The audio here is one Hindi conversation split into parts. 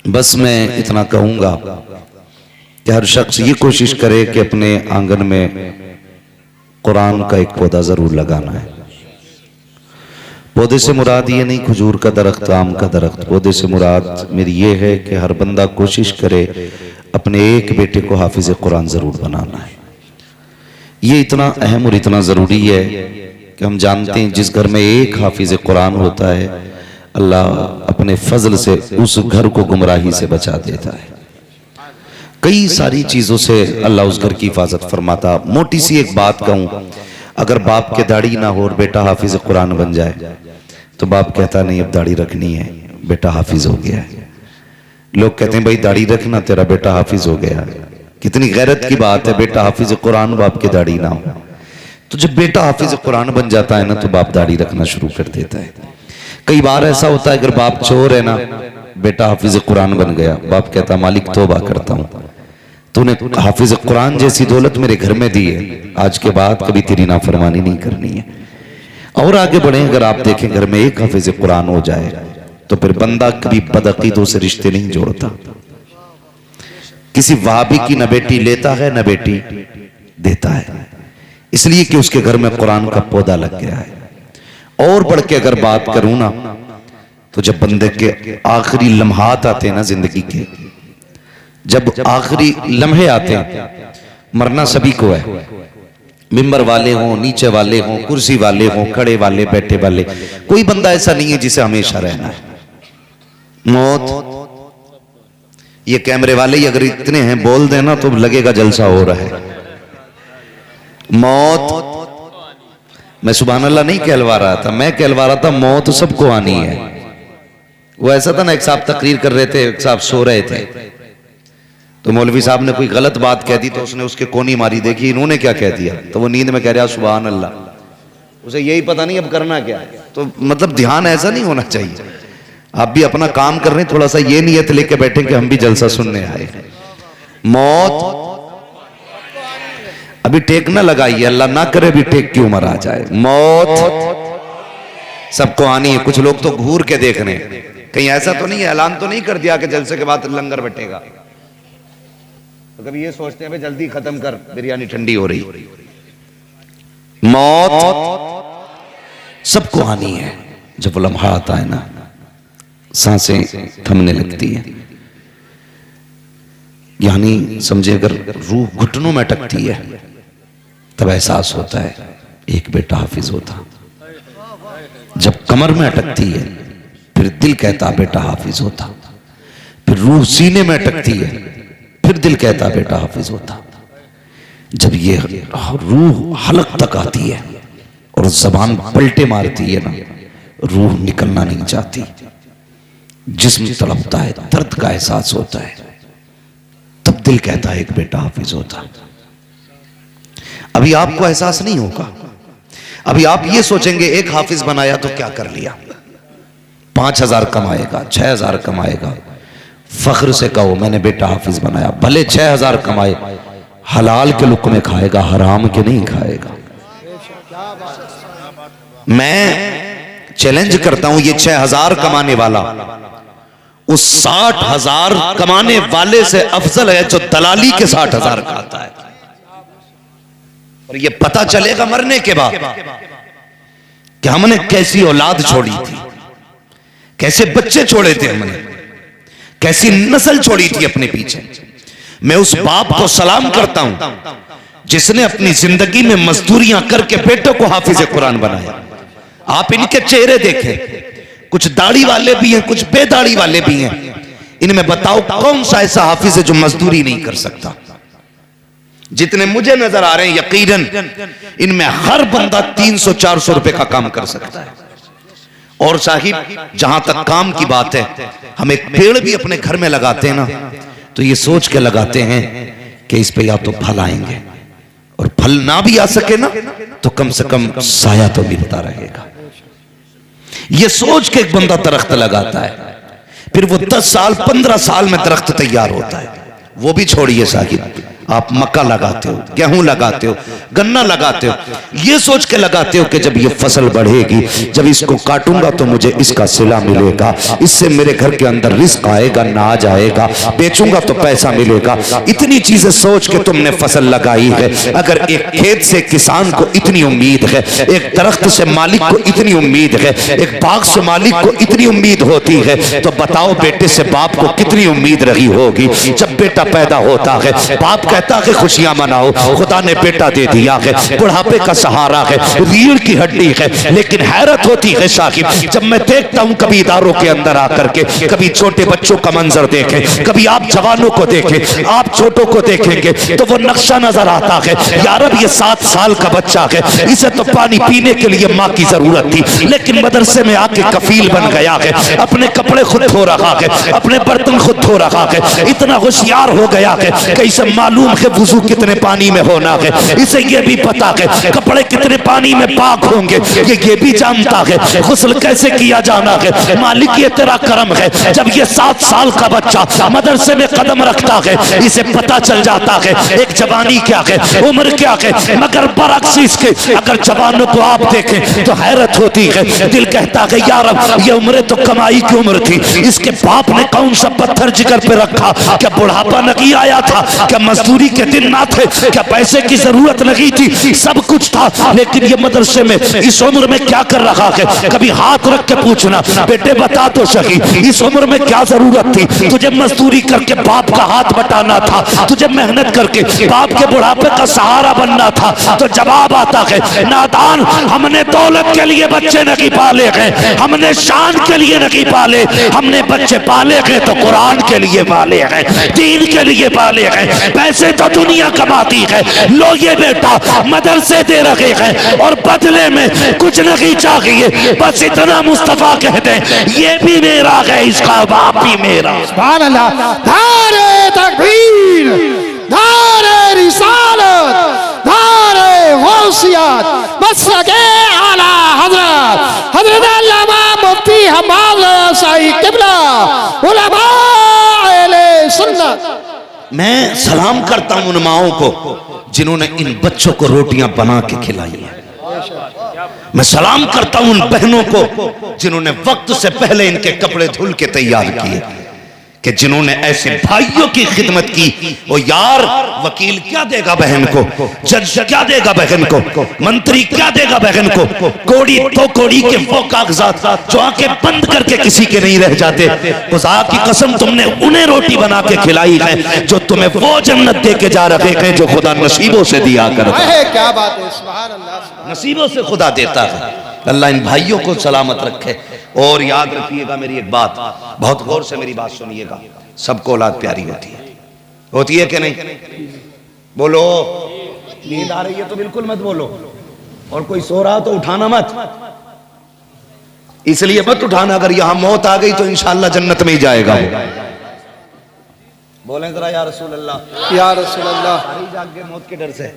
बस मैं इतना कहूँगा कि हर शख्स ये कोशिश करे कि अपने आंगन में कुरान का एक पौधा ज़रूर लगाना है। पौधे से मुराद ये नहीं खजूर का दरख्त, आम का दरख्त। पौधे से मुराद मेरी ये है कि हर बंदा कोशिश करे अपने एक बेटे को हाफिज कुरान ज़रूर बनाना है। ये इतना अहम और इतना ज़रूरी है कि हम जानते हैं जिस घर में एक हाफिज कुरान होता है, अल्लाह अपने फजल से उस घर को गुमराही से बचा देता है। कई सारी चीज़ों से अल्लाह उस घर की हिफाजत फरमाता। मोटी सी एक बात कहूँ, अगर बाप के दाढ़ी ना हो और बेटा हाफिज कुरान बन जाए तो बाप कहता नहीं अब दाढ़ी रखनी है, बेटा हाफिज हो गया है। लोग कहते हैं भाई दाढ़ी रखना, तेरा बेटा हाफिज हो गया। कितनी गैरत की बात है, बेटा हाफिज कुरान, बाप के दाढ़ी ना हो। तो जब बेटा हाफिज कुरान बन जाता है ना तो बाप दाढ़ी रखना शुरू कर देता है। कई बार ऐसा होता है अगर बाप चोर है ना, बेटा हाफिज कुरान बन गया, बाप कहता मालिक तौबा करता हूँ, तूने हाफिज कुरान जैसी दौलत मेरे घर में दी है, आज के बाद कभी तेरी नाफरमानी नहीं करनी है। और आगे बढ़े, अगर आप देखें घर में एक हाफिज कुरान हो जाए तो फिर बंदा कभी बदअकीदों से रिश्ते नहीं जोड़ता। किसी वहाबी की न बेटी लेता है न बेटी देता है, इसलिए कि उसके घर में कुरान का पौधा लग गया है। और बढ़ के अगर बात करूं ना, तो जब बंदे के आखिरी लम्हात आते हैं ना जिंदगी के, जब आखिरी लम्हे आते हैं, मरना सभी को है, मिंबर वाले हों, नीचे वाले हों, कुर्सी वाले हों, खड़े वाले, बैठे वाले, कोई बंदा ऐसा नहीं है जिसे हमेशा रहना है। मौत, ये कैमरे वाले अगर इतने हैं बोल देना तो लगेगा जलसा हो रहा है। मौत, मैं सुभान अल्लाह नहीं कहलवा रहा था, मैं कहलवा रहा था मौत सबको आनी है। वो ऐसा था ना, एक साहब तकरीर कर रहे थे, एक साहब सो रहे थे, तो मौलवी साहब ने कोई गलत बात कह दी तो उसने उसके कोनी मारी, देखी इन्होंने क्या कह दिया, तो वो नींद में कह रहा सुभान अल्लाह। उसे यही पता नहीं अब करना क्या है। तो मतलब ध्यान ऐसा नहीं होना चाहिए। आप भी अपना काम कर रहे हैं, थोड़ा सा ये नियत लेके बैठे कि हम भी जलसा सुनने आए। मौत अभी टेक ना लगाइए, अल्लाह ना करे भी टेक की उम्र आ जाए। मौत सबको आनी है। कुछ लोग तो घूर के देख रहे हैं, कहीं ऐसा तो नहीं है, ऐलान तो नहीं कर दिया कि जलसे के बाद लंगर बटेगा। तो कभी ये सोचते हैं भाई जल्दी खत्म कर, बिरयानी ठंडी हो रही। मौत सबको आनी है। जब वो लम्हा आता है ना, सांसें थमने लगती है, यानी समझे अगर रूह घुटनों में अटकती है, तब एहसास होता है एक बेटा हाफिज होता। जब कमर में अटकती है फिर दिल कहता बेटा हाफिज होता। फिर रूह सीने में अटकती है फिर दिल कहता बेटा हाफिज होता। जब ये रूह हलक तक आती है और जबान पलटे मारती है ना, रूह निकलना नहीं चाहती, जिस्म तड़पता है, दर्द का एहसास होता है, तब दिल कहता है एक बेटा हाफिज होता। अभी आपको एहसास नहीं होगा, अभी आप ये सोचेंगे एक हाफिज बनाया तो क्या कर लिया, 5,000 कमाएगा, 6,000 कमाएगा, फख्र से कहो मैंने बेटा हाफिज बनाया। भले 6,000 कमाए, हलाल के लुक़्मे खाएगा, हराम के नहीं खाएगा। मैं चैलेंज करता हूं, ये 6,000 कमाने वाला उस 60,000 कमाने वाले से अफजल है जो दलाली के 60,000 खाता है। और ये पता चलेगा मरने के बाद कि हमने कैसी औलाद छोड़ी थी, कैसे बच्चे छोड़े थे हमने, कैसी नस्ल छोड़ी थी अपने पीछे। मैं उस बाप को सलाम करता हूं जिसने अपनी जिंदगी में मजदूरियां करके बेटों को हाफिज कुरान बनाया। आप इनके चेहरे देखें, कुछ दाढ़ी वाले भी हैं, कुछ बेदाढ़ी वाले भी हैं। इनमें बताओ कौन सा ऐसा हाफिज है जो मजदूरी नहीं कर सकता? जितने मुझे नजर आ रहे हैं यकीनन इनमें हर बंदा 300-400 रुपए का काम कर सकता है। और साहिब जहां तक काम की बात है, हम एक पेड़ भी अपने घर में लगाते हैं ना, तो ये सोच के लगाते हैं कि इस पे या तो फल आएंगे, और फल ना भी आ सके ना तो कम से कम साया तो मिलता रहेगा। ये सोच के एक बंदा दरख्त लगाता है, फिर वो 10 साल 15 साल में दरख्त तैयार होता है। वो भी छोड़िए साहिब, आप मक्का लगाते हो, गेहूं लगाते हो, गन्ना लगाते हो, ये सोच के लगाते हो कि जब ये फसल बढ़ेगी, जब इसको काटूंगा तो मुझे इसका सिला मिलेगा, इससे मेरे घर के अंदर रिस्क आएगा, नाज आएगा, बेचूंगा तो पैसा मिलेगा। इतनी चीजें सोच के तुमने फसल लगाई है। अगर एक खेत से किसान को इतनी उम्मीद है, एक दरख्त से मालिक को इतनी उम्मीद है, एक बाग से मालिक को इतनी उम्मीद होती है, तो बताओ बेटे से बाप को कितनी उम्मीद रही होगी। जब बेटा पैदा होता है, बाप कहता है खुशियां मनाओ, खुदा ने बेटा दे दिया है, बुढ़ापे का सहारा है, रीढ़ की हड्डी है। लेकिन हैरत होती है साहिब, जब मैं देखता हूं कभी इदारों के अंदर आकर के, कभी छोटे बच्चों का मंजर देखें, कभी आप जवानों को देखें, आप छोटों को देखेंगे तो वो नक्शा नजर आता है, यार अब ये 7 साल का बच्चा है, इसे तो पानी पीने के लिए माँ की जरूरत थी, लेकिन मदरसे में आके कफील बन गया है, अपने कपड़े खुद धो रहा है, अपने बर्तन खुद धो रहा है, इतना होशियार हो गया है कि इसे मालूम है वुजू कितने पानी में होना है, इसे ये भी पता है कपड़े कितने पानी में पाक होंगे, ये भी जानता है गुस्ल कैसे किया जाना है। मालिक ये तेरा करम है, जब ये 7 साल का बच्चा मदरसे में कदम रखता है, इसे पता चल जाता है एक जवानी क्या है, उम्र क्या है। मगर बरअक्स इसके अगर जवानों को आप देखें तो हैरत होती है, दिल कहता है यार ये उम्र तो कमाई की उम्र थी, इसके बाप ने कौन सा पत्थर जिगर पे रखा, क्या बुढ़ापा नहीं आया था, क्या मजदूरी के दिन ना थे, क्या पैसे की जरूरत नहीं थी, सब कुछ था, लेकिन ये मदरसे में इस उम्र में क्या कर रहा है। कभी हाथ रख के पूछना बेटे बता तो सही इस उम्र में क्या जरूरत थी, तुझे मजदूरी करके बाप का हाथ बटाना था, तुझे मेहनत करके बाप के बुढ़ापे का सहारा बनना था। तो जवाब आता है नादान, हमने दौलत के लिए बच्चे नहीं पाले हैं, हमने शान के लिए नहीं पाले, हमने बच्चे पाले हैं तो कुरान के लिए पाले हैं, दीन के लिए पाले हैं। पैसे तो दुनिया कमाती है, लो ये बेटा मदरसे दे रहे हैं और बदले में कुछ नहीं चाहिए, बस इतना मुस्तफा कह दे ये भी मेरा है, इसका बाप भी मेरा। सुभान अल्लाह। नारे तकबीर, नारे रिसालत, नारे गौसियत, मसलके आला हजरत हजरत अल्लामा मुफ्ती हम्माद साई किबला उलमा अहले सुन्नत। मैं सलाम करता हूं उन माओं को जिन्होंने इन बच्चों को रोटियां बना के खिलाई है। मैं सलाम करता हूं उन बहनों को जिन्होंने वक्त से पहले इनके कपड़े धुल के तैयार किए, कि जिन्होंने ऐसे भाइयों की खिदमत की। वो यार वकील क्या देगा बहन को, जज क्या देगा बहन को, मंत्री क्या देगा बहन को, कोड़ी तो कोड़ी के वो कागजात जो आंखें बंद करके किसी के नहीं रह जाते। खुदा की कसम तुमने उन्हें रोटी बना के खिलाई है जो तुम्हें वो जन्नत दे के जा रहे हैं जो खुदा नसीबों से दिया करता है। क्या बात है, सुभान अल्लाह। नसीबों से खुदा देता है। अल्लाह इन भाइयों को सलामत रखे। और याद रखिएगा मेरी एक बात, बहुत गौर से मेरी बात सुनिएगा, सबको औलाद प्यारी होती है कि नहीं? बोलो, नींद आ रही है तो बिल्कुल मत बोलो, और कोई सो रहा तो उठाना मत, इसलिए मत उठाना, अगर यहां मौत आ गई तो इंशाअल्लाह जन्नत में ही जाएगा वो। बोलें जरा या रसूल अल्लाह, या रसूल अल्लाह। सारी जाग गए मौत के डर से,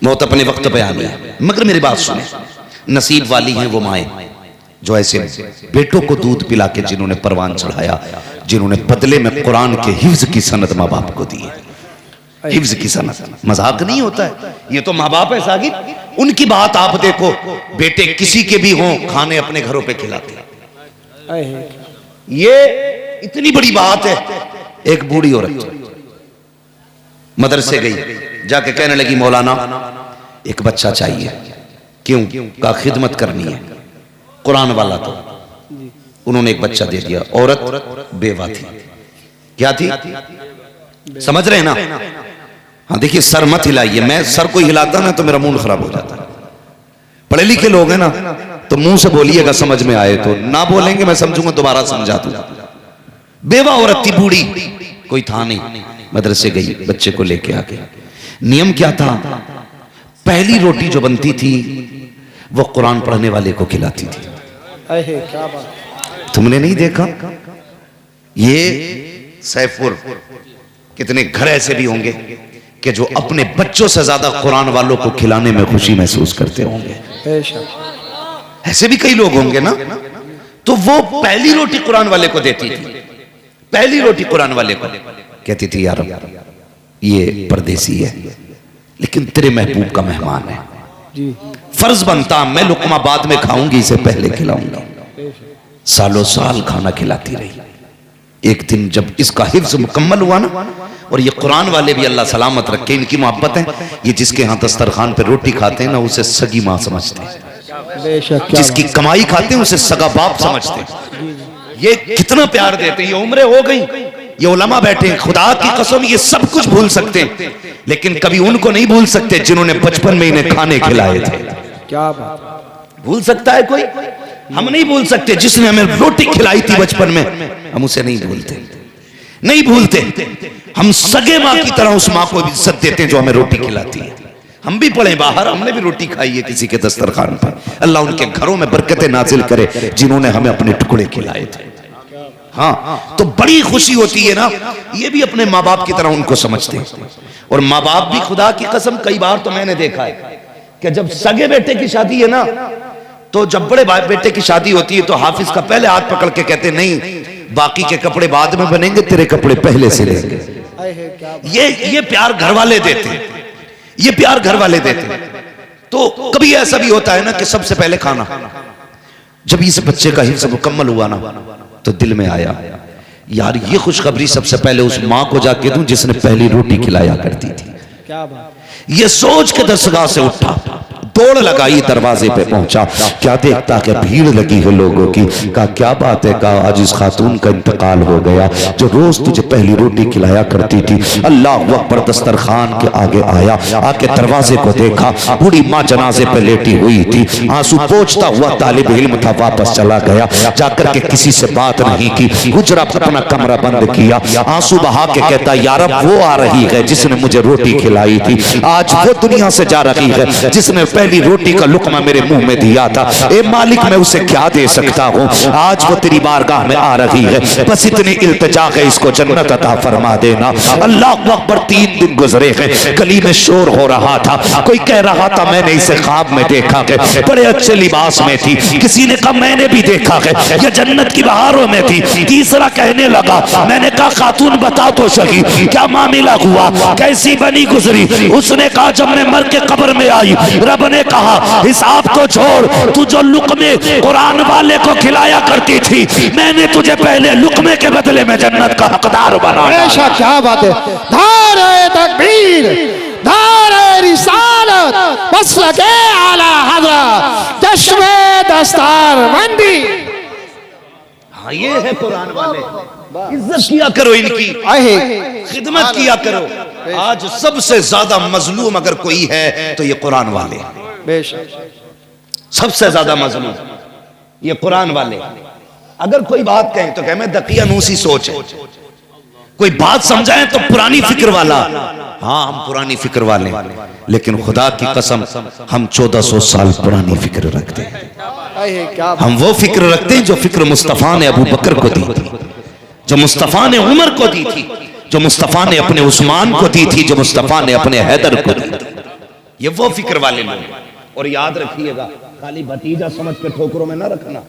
मौत अपने वक्त पे आ गई। मगर मेरी बात सुने, नसीब वाली हैं वो माएं जो ऐसे बेटों को दूध पिला के जिन्होंने परवान चढ़ाया, जिन्होंने बदले में कुरान के हिफ्ज की सनद माँ बाप को दी है। हिफ्ज की सनद मजाक नहीं होता है, ये तो माँ बाप है सागिर, उनकी बात आप देखो, बेटे किसी के भी हों खाने अपने घरों पे खिलाते हैं, ये इतनी बड़ी बात है। एक बूढ़ी औरत मदरसे गई, जाके कहने लगी मौलाना एक बच्चा चाहिए। क्यों? का खिदमत करनी है, कुरान वाला तो। उन्होंने एक बच्चा दे दिया। औरत बेवा थी, क्या थी समझ रहे हैं ना? हाँ देखिए, सर मत हिलाइए, मैं सर को हिलाता ना तो मेरा मूड खराब हो जाता है। पढ़े लिखे लोग हैं ना तो मुंह से बोलिएगा समझ में आए तो, ना बोलेंगे मैं समझूंगा दोबारा समझा दूं। बेवा औरत थी, बूढ़ी, कोई था नहीं। मदरसे गई, बच्चे को लेके आ गया। नियम क्या था? पहली रोटी जो बनती थी वो कुरान पढ़ने वाले को खिलाती थी। क्या बात, तुमने नहीं देखा? ये सैफुर, कितने घर ऐसे भी होंगे कि जो अपने बच्चों से ज्यादा कुरान वालों को खिलाने में खुशी महसूस करते होंगे। ऐसे भी कई लोग होंगे ना। तो वो पहली रोटी कुरान वाले को देती थी, पहली रोटी कुरान वाले को। कहती थी यार ये परदेसी है, लेकिन तेरे महबूब का मेहमान है। जी फर्ज बनता मैं लुकमा बाद में खाऊंगी, इसे पहले खिलाऊंगा। सालों साल खाना खिलाती रही। एक दिन जब इसका हिफ्ज मुकम्मल हुआ ना, और ये कुरान वाले भी अल्लाह सलामत रखे, इनकी मोहब्बत है, ये जिसके यहाँ दस्तरखान पे रोटी खाते हैं ना उसे सगी माँ समझते हैं, बेशक, जिसकी कमाई खाते हैं उसे सगा बाप समझते हैं। ये कितना प्यार देते हैं। ये उम्रें हो गई, ये उलमा बैठे हैं, खुदा की कसम ये सब कुछ भूल सकते हैं, लेकिन कभी उनको नहीं भूल सकते जिन्होंने बचपन में इन्हें खाने खिलाए थे। क्या बात। भूल सकता है कोई? हम नहीं भूल सकते। जिसने हमें रोटी खिलाई थी बचपन में, हम उसे नहीं भूलते, नहीं भूलते। हम सगे माँ की तरह उस माँ को भी इज्जत देते हैं जो हमें रोटी खिलाती है। हम भी पढ़े बाहर, हमने भी रोटी खाई है किसी के दस्तरखान पर। अल्लाह उनके घरों में बरकतें नाजिल करे जिन्होंने हमें अपने टुकड़े खिलाए थे। हाँ, तो बड़ी खुशी होती है ना। ये भी अपने माँ बाप की तरह उनको समझते हैं। और माँ बाप भी, खुदा की कसम, कई बार तो मैंने देखा है कि जब सगे बेटे की शादी है ना, तो जब बड़े बेटे की शादी होती है तो हाफिज का पहले हाथ पकड़ के कहते नहीं, बाकी के कपड़े बाद में बनेंगे, तेरे कपड़े पहले से लेंगे। ये प्यार घर वाले देते हैं, ये प्यार घर वाले देते हैं। तो कभी ऐसा भी होता है ना कि सबसे पहले खाना। जब इस बच्चे का हिफ्ज़ मुकम्मल हुआ ना, तो दिल में आया यार ये खुशखबरी सबसे पहले उस माँ को जाके दूं जिसने पहली रोटी खिलाया करती थी। क्या बात। ये सोच के दरसगाह से उठा, दौड़ लगाई, दरवाजे पे पहुंचा। क्या देखता कि भीड़ लगी है लोगों की। कहा क्या बात है? कहा आज इस खातून का इंतकाल हो गया जो रोज तुझे पहली रोटी खिलाया करती थी। अल्लाह अकबर। दस्तरखान के आगे आया, आके दरवाजे को देखा, बूढ़ी माँ जनाजे पे लेटी हुई थी, आंसू पोंछता हुआ तालिब इल्म था, वापस चला गया। जाकर के किसी से बात नहीं की, गुजरा अपना कमरा बंद किया, आंसू बहा के कहता यार अब वो आ रही है जिसने मुझे रोटी खिलाई थी, आज वो दुनिया से जा रही है जिसने पहली रोटी का लुकमा मेरे मुंह में दिया था। ए मालिक मैं उसे क्या दे सकता हूँ, आज वो तेरी बारगाह में आ रही है, बस इतनी इल्तिजा है इसको जन्नत अता फरमा देना। अल्लाह अकबर। 3 दिन गुजरे हैं, गली में शोर हो रहा था, कोई कह रहा था मैंने इसे ख्वाब में देखा है, बड़े अच्छे लिबास में थी। किसी ने कहा मैंने भी देखा है, यह जन्नत की बहारों में थी। तीसरा कहने लगा, मैंने कहा खातून बता तो सही क्या मामला हुआ, कैसी बनी गुजरी। उसने कहा जब मैं मर के कब्र में आई, रब ने कहा हिसाब तो छोड़, तू जो लुकमे कुरान वाले को खिलाया करती थी, मैंने तुझे पहले लुकमे के बदले में जन्नत का हकदार बनाया। ऐसा क्या बात है। नारे तकबीर, नारे रिसालत, मसलके आला हज़रत, चश्मे दस्तारबंदी। हाँ ये है कुरान वाले। इज्जत किया करो इनकी, खिदमत किया करो। आज सबसे ज्यादा मजलूम अगर कोई है तो ये कुरान वाले, बेशक सबसे ज्यादा मजलूम ये कुरान वाले। अगर कोई बात कहें तो कहें मैं दकियानूसी सोच है, कोई बात समझाएं तो पुरानी फिक्र वाला। हाँ हम पुरानी फिक्र वाले, लेकिन खुदा की कसम हम 1400 साल पुरानी फिक्र रखते हैं। हम वो फिक्र रखते हैं जो फिक्र मुस्तफा ने अबू बकर को दी थी, जो मुस्तफा ने उमर को दी थी, जो मुस्तफा ने अपने उस्मान को दी थी, जो मुस्तफा ने अपने हैदर को दी थी। ये वो फिक्र वाले लोग। और याद रखिएगा खाली भतीजा समझ के ठोकरों में ना रखना।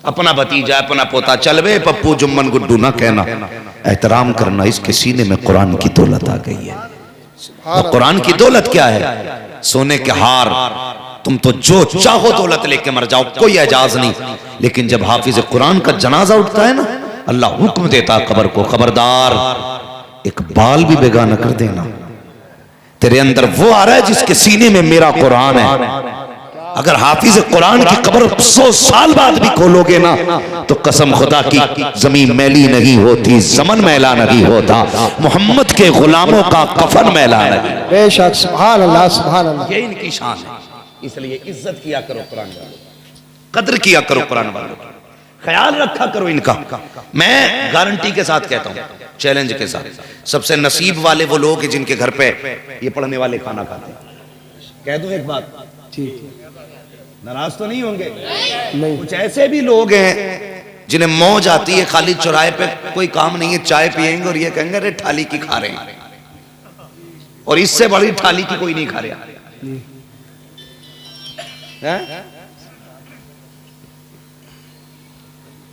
अपना भतीजा, अपना पोता, चल वे पप्पू जुम्मन गुड्डू ना कहना, एहतराम करना। इसके सीने में कुरान की दौलत आ गई है। और कुरान की दौलत क्या है? सोने के हार, तुम तो जो चाहो दौलत लेके मर जाओ, कोई एजाज नहीं। लेकिन जब हाफिज कुरान का जनाजा उठता है ना, अल्लाह हुक्म देता कब्र को, खबरदार एक बाल भी बेगाना कर देना। तेरे अंदर वो आ रहा है जिसके सीने में मेरा कुरान है। अगर हाफिज कुरान की कब्र 100 साल बाद भी खोलोगे ना, तो कसम खुदा की जमीन मैली नहीं होती, ज़मन मैला नहीं होता, मोहम्मद के गुलामों का कफन मैला नहीं। बेशक, सुभान अल्लाह, सुभान अल्लाह। ये इनकी शान है। इसलिए इज्जत किया करो कुरान वालों, कद्र किया करो कुरान वालों, ख्याल रखा करो इनका। मैं गारंटी के साथ कहता हूँ, चैलेंज के साथ, सबसे नसीब वाले वो लोग हैं जिनके घर पे ये पढ़ने वाले खाना खाते हैं। कह दूं एक बात, नाराज तो नहीं होंगे? नहीं। कुछ ऐसे भी लोग हैं जिन्हें मौज आती है, खाली चौराहे पे कोई काम नहीं है, चाय पियेंगे और ये कहेंगे अरे थाली की खा रहे हैं, और इससे बड़ी थाली की कोई नहीं खा रहा है?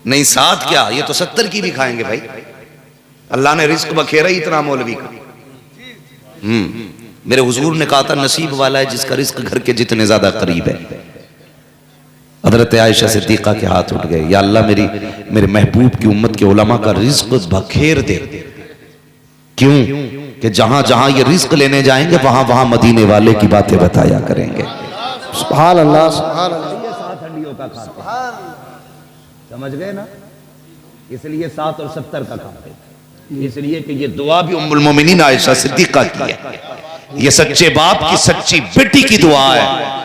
नहीं साथ क्या, ये तो 70 की भी खाएंगे भाई। अल्लाह ने रिस्क बखेरा ही इतना मौलवी का। मेरे हुजूर ने कहा था नसीब वाला है जिसका रिस्क घर के जितने ज्यादा करीब है। हजरत आयशा सिद्दीका के हाथ उठ गए, या अल्लाह मेरे महबूब की उम्मत के उलमा का रिस्क बखेर दे। क्यों कि जहां जहां ये रिस्क लेने जाएंगे वहां वहां मदीने वाले की बातें बताया करेंगे। सुभान अल्लाह, सुभान अल्लाह। समझ गए ना? इसलिए 7 और 70 का खाते, इसलिए कि ये दुआ भी उम्मुल मोमिनीन आयशा सिद्दीका की है। ये सच्चे बाप की सच्ची बेटी की दुआ है,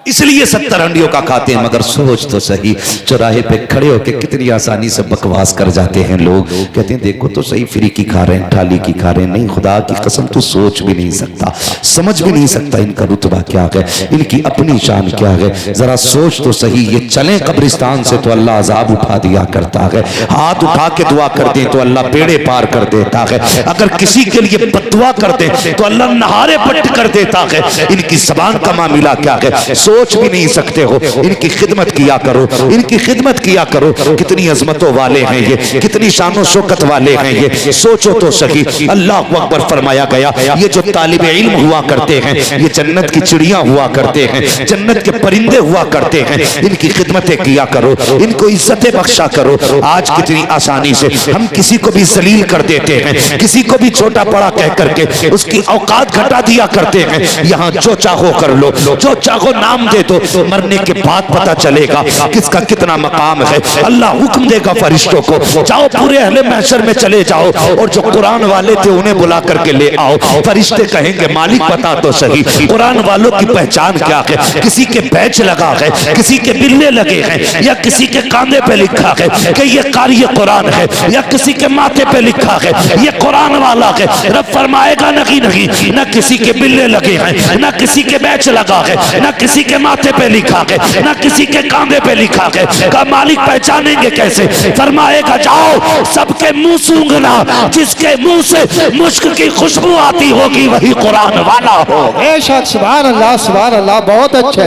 इसलिए 70 हंडियों का खाते हैं। मगर सोच तो सही, चौराहे पे खड़े होकर कितनी आसानी से बकवास कर जाते हैं लोग। कहते हैं देखो तो सही, फ्री की खा रहे हैं, थाली की खा रहे हैं। नहीं, खुदा की कसम तू सोच भी नहीं सकता, समझ भी नहीं सकता इनका रुतबा क्या है, इनकी अपनी शान क्या है। जरा सोच तो सही, ये चले कब्रिस्तान से तो अल्लाह अजाब उठा दिया करता है, हाथ उठा के दुआ कर दे तो अल्लाह पेड़े पार कर देता है, अगर किसी के लिए बददुआ कर दे तो अल्लाह नहारे पट्ट कर देता है। इनकी जबान का मामला क्या है, सोच भी नहीं सकते हो। इनकी खिदमत किया करो, इनकी खिदमत किया करो। कितनी अजमतों वाले हैं ये, कितनी शानो शौकत वाले हैं ये, सोचो तो सही। अल्लाह अकबर फरमाया गया, ये जो तालिबे इल्म हुआ करते हैं ये जन्नत की चिड़ियां हुआ करते हैं, जन्नत के परिंदे हुआ करते हैं। इनकी खिदमतें किया करो, इनको इज्जतें बख्शा करो। आज कितनी आसानी से हम किसी को भी जलील कर देते हैं, किसी को भी छोटा बड़ा कह करके उसकी औकात घटा दिया करते हैं। यहाँ जो चाहो कर लो, जो चाहो नाम दे दो, मरने के बाद पता चलेगा किसका कितना मकाम है। अल्लाह हुक्म देगा फरिश्तों को, जाओ पूरे अहले महशर में चले जाओ और जो कुरान वाले थे उन्हें बुला करके ले आओ। फरिश्ते कहेंगे मालिक बता तो सही, कुरान वालों की पहचान क्या है? किसी के बैच लगा है, किसी के बिल्ले लगे हैं, या किसी के कांधे पे लिखा है कि ये कारी कुरान है, या किसी के माथे पे लिखा है ये कुरान वाला है। रब फरमाएगा नहीं नहीं, न किसी के बिल्ले लगे हैं, न किसी के बैच लगा है, न किसी के माथे पे लिखा है, न किसी के कांधे पे लिखा है। का मालिक पहचानेंगे कैसे? फरमाएगा जाओ सबके मुंह सूंघना, जिसके मुंह से मुश्क की खुशबू आती होगी वही कुरान वाला हो। बेशक, सुभान अल्लाह, सुभान अल्लाह। बहुत अच्छे,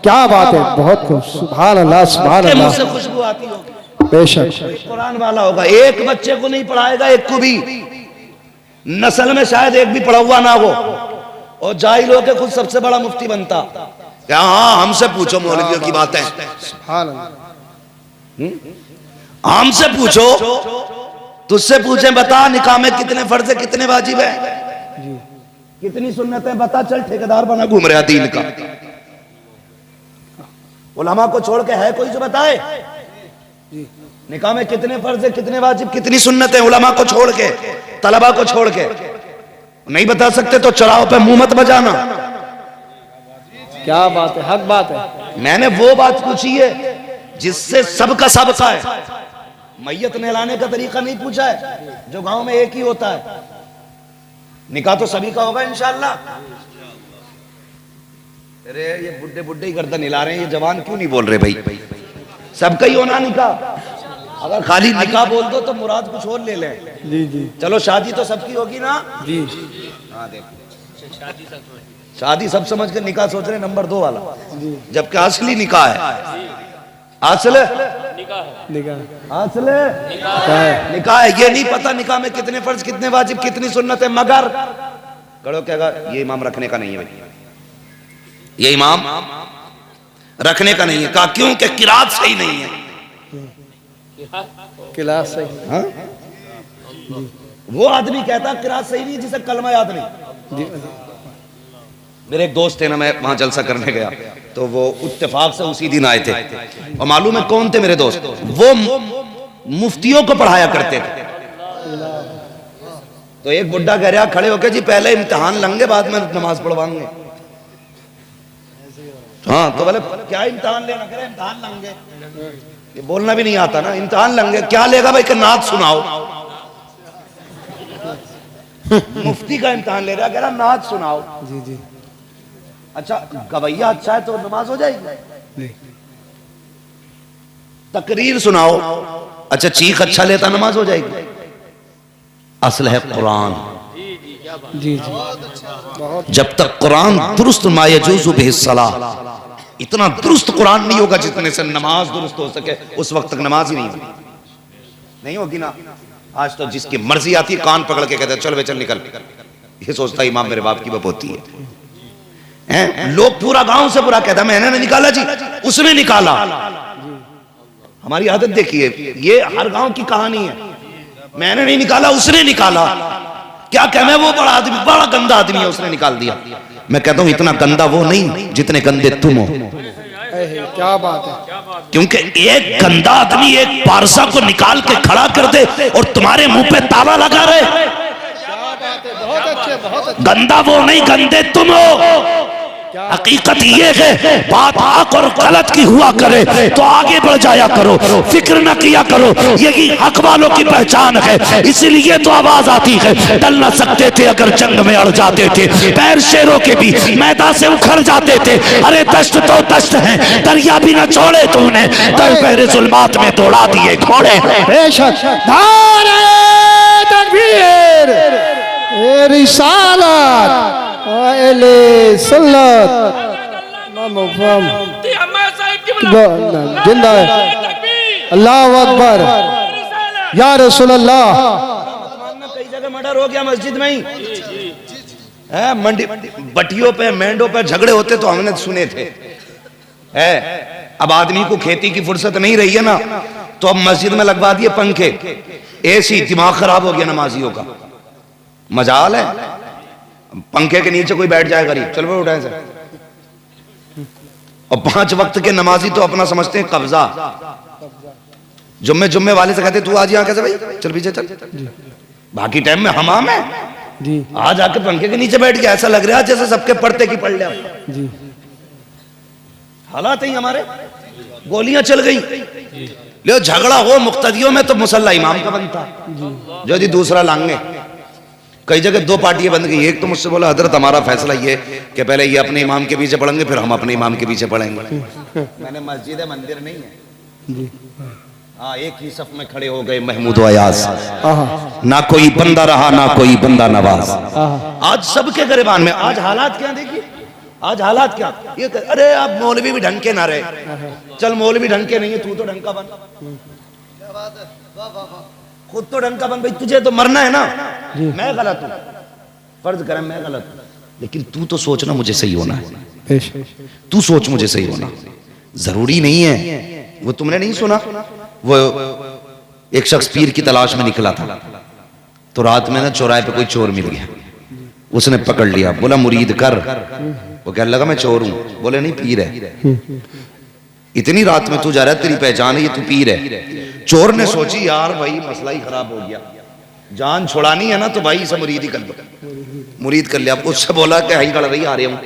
क्या बात है, बहुत खूब। सुभान अल्लाह, सुभान मुंह अल्लाह। से खुशबू आती होगी बेशक, कुरान वाला होगा। एक बच्चे को नहीं पढ़ाएगा, एक को भी, नस्ल में शायद एक भी पढ़ा हुआ ना हो, और जाहिल होकर खुद सबसे बड़ा मुफ्ती बनता। क्या? हाँ, हमसे पूछो मौलवियों की बातें, सुभान अल्लाह। हमसे पूछो, तुझसे पूछे बता निकाह में कितने फर्ज है, कितने वाजिब है, कितनी सुन्नतें बता। चल ठेकेदार बना घूम रहा दीन का। उलमा को छोड़ के है कोई जो बताए निकाह में कितने फर्ज है, कितने वाजिब, कितनी सुन्नतें? उलमा को छोड़ के, तलबा को छोड़ के नहीं बता सकते तो चौराहों पे मुंह मत बजाना। क्या बात है, हक बात है। मैंने वो बात पूछी है जिससे सबका सबका है। मैयत नहलाने का तरीका नहीं पूछा है जो गांव में एक ही होता है। निकाह तो सभी का होगा इंशाअल्लाह। अरे ये बुड्ढे बुड्ढे ही गर्दन हिला रहे हैं, ये जवान क्यों नहीं बोल रहे भाई? सबका ही होना निकाह। अगर खाली निकाह बोल दो तो मुराद कुछ और ले लें। जी जी, चलो शादी तो सबकी होगी ना जी। हाँ देखो, शादी सब समझ के निकाह सोच रहे नंबर 2 वाला, जबकि असली निकाह है। असल निकाह है। ये नहीं पता निकाह में कितने फर्ज, कितने वाजिब, कितनी सुन्नत है। मगर कड़ो कहेगा ये इमाम रखने का नहीं है भाई, ये इमाम रखने का नहीं है। कहा क्यों? कि किरात सही नहीं है। क्लास सही। हाँ? वो आदमी कहता किरात सही नहीं जिसे कलमा याद नहीं। मेरे एक दोस्त थे ना, मैं वहां जलसा करने गया तो वो इत्तेफाक से उसी दिन आए थे, और मालूम है कौन थे मेरे दोस्त? वो मुफ्तियों को पढ़ाया करते थे। तो एक बुड्ढा कह रहा खड़े होकर, जी पहले इम्तिहान लेंगे बाद में नमाज पढ़वाएंगे। हाँ, तो बोले क्या इम्तिहान लेना? कह रहे इम्तिहान लेंगे। ये बोलना भी नहीं आता ना, इम्तिहान लेंगे। क्या लेगा भाई? कि नात सुनाओ। मुफ्ती का इम्तिहान ले रहा, कह रहा नात सुनाओ। जी जी। अच्छा, गवैया अच्छा है तो नमाज हो जाएगी? तकरीर सुनाओ, अच्छा चीख अच्छा लेता नमाज हो जाएगी? असल है कुरान। जी जी, बहुत। जब तक कुरान दुरुस्त मायजूज़ु बिहिस्सलाह, इतना दुरुस्त कुरान नहीं होगा जितने से नमाज दुरुस्त हो सके, उस वक्त तक नमाज ही नहीं होगी ना। आज तो जिसकी मर्जी आती है कान पकड़ के कहते चल वे चल निकल, ये सोचता इमाम मेरे बाप की बपोती है। लोग पूरा गांव से पूरा कहता मैंने नहीं निकाला जी, उसने निकाला। हमारी आदत देखिए, ये हर गांव की कहानी है, मैंने नहीं निकाला उसने निकाला। क्या कहना है, वो बड़ा आदमी, बड़ा गंदा आदमी है, उसने निकाल दिया। मैं कहता हूं इतना गंदा वो नहीं जितने गंदे तुम हो। क्या बात है, क्योंकि एक गंदा आदमी एक पारसा को निकाल के खड़ा कर दे और तुम्हारे मुंह पे ताला लगा रहे। बहुत अच्छे, बहुत अच्छे। गंदा वो नहीं, गंदे तुम हो। हकीकत ये है, बात हक और गलत की हुआ करे तो आगे बढ़ जाया करो, फिक्र न किया करो, यही हक वालों की पहचान है। इसीलिए तो आवाज आती है, डल न सकते थे अगर जंग में अड़ जाते थे, पैर शेरों के भी मैदान से उखड़ जाते थे। अरे दश्त तो दश्त है, दरिया भी न छोड़े तूने, दर पहरे जुल्मात में दौड़ा दिए घोड़े। बेशक। नारे तकबीर, ए रिसालत, अहले सुन्नत, जिंदा है। अल्लाह अकबर, या रसूल अल्लाह। कई जगह मर्डर हो गया मस्जिद में ही है, मंडी बटियों पे मेंढों पे झगड़े होते तो हमने सुने थे। है अब आदमी को खेती की फुर्सत नहीं रही है ना, तो अब मस्जिद में लगवा दिए पंखे, एसी। दिमाग खराब हो गया नमाजियों का। मजाल है, पंखे के नीचे कोई बैठ जाए गरीब, चल वो उठाए से। और 5 वक्त के नमाजी तो अपना समझते हैं कब्जा। जुम्मे वाले से कहते तू आज यहाँ कैसे भाई, चल पीछे चल। बाकी टाइम में हमाम है जी, आज आके पंखे के नीचे बैठ गया, ऐसा लग रहा है जैसे सबके पढ़ते की पढ़ लिया जी। हालात ही हमारे, गोलियां चल गई। ले झगड़ा हो मुक्तदियों में तो मुसल्ला इमाम का बनता, जो जी दूसरा लांगे। कई जगह 2 पार्टियां बन गई। एक तो मुझसे बोला हजरत हमारा फैसला ये कि पहले ये अपने इमाम के पीछे पढ़ेंगे, फिर हम अपने इमाम के पीछे पढ़ेंगे। मैंने मस्जिद है, मंदिर नहीं है। हाँ, एक ही सफ में खड़े हो गए महमूद अयाज, ना कोई बंदा रहा ना कोई बंदा नवाज। आज सबके गिरबान में। आज हालात क्या देखिए, आज हालात क्या ये अरे आप मौलवी भी ढंग के ना रहे, चल मौलवी ढंग के नहीं है, तू तो ढंग का बन। खुद तो ढंग का बन भाई, तुझे तो मरना है ना। मैं गलत हूं, फर्ज करें मैं गलत हूं, लेकिन तू तो सोचना मुझे सही होना है। तू सोच मुझे सही होना जरूरी नहीं है। वो तुमने नहीं सुना, वो एक शख्स पीर की तलाश में निकला था, तो रात में ना चौराहे पे कोई चोर मिल गया, उसने पकड़ लिया, बोला मुरीद कर। वो कहने लगा मैं चोर हूं, बोले नहीं पीर है। इतनी रात में तू जा रहा है, तेरी पहचान है ये, तू पीर है। चोर ने सोची यार भाई मसला ही खराब हो गया, जान छुड़ानी है ना तो भाई इसे मुरीद ही कर लो। मुरीद कर लिया, उससे बोला कि हाई खड़ा रही, आ रहे हूं।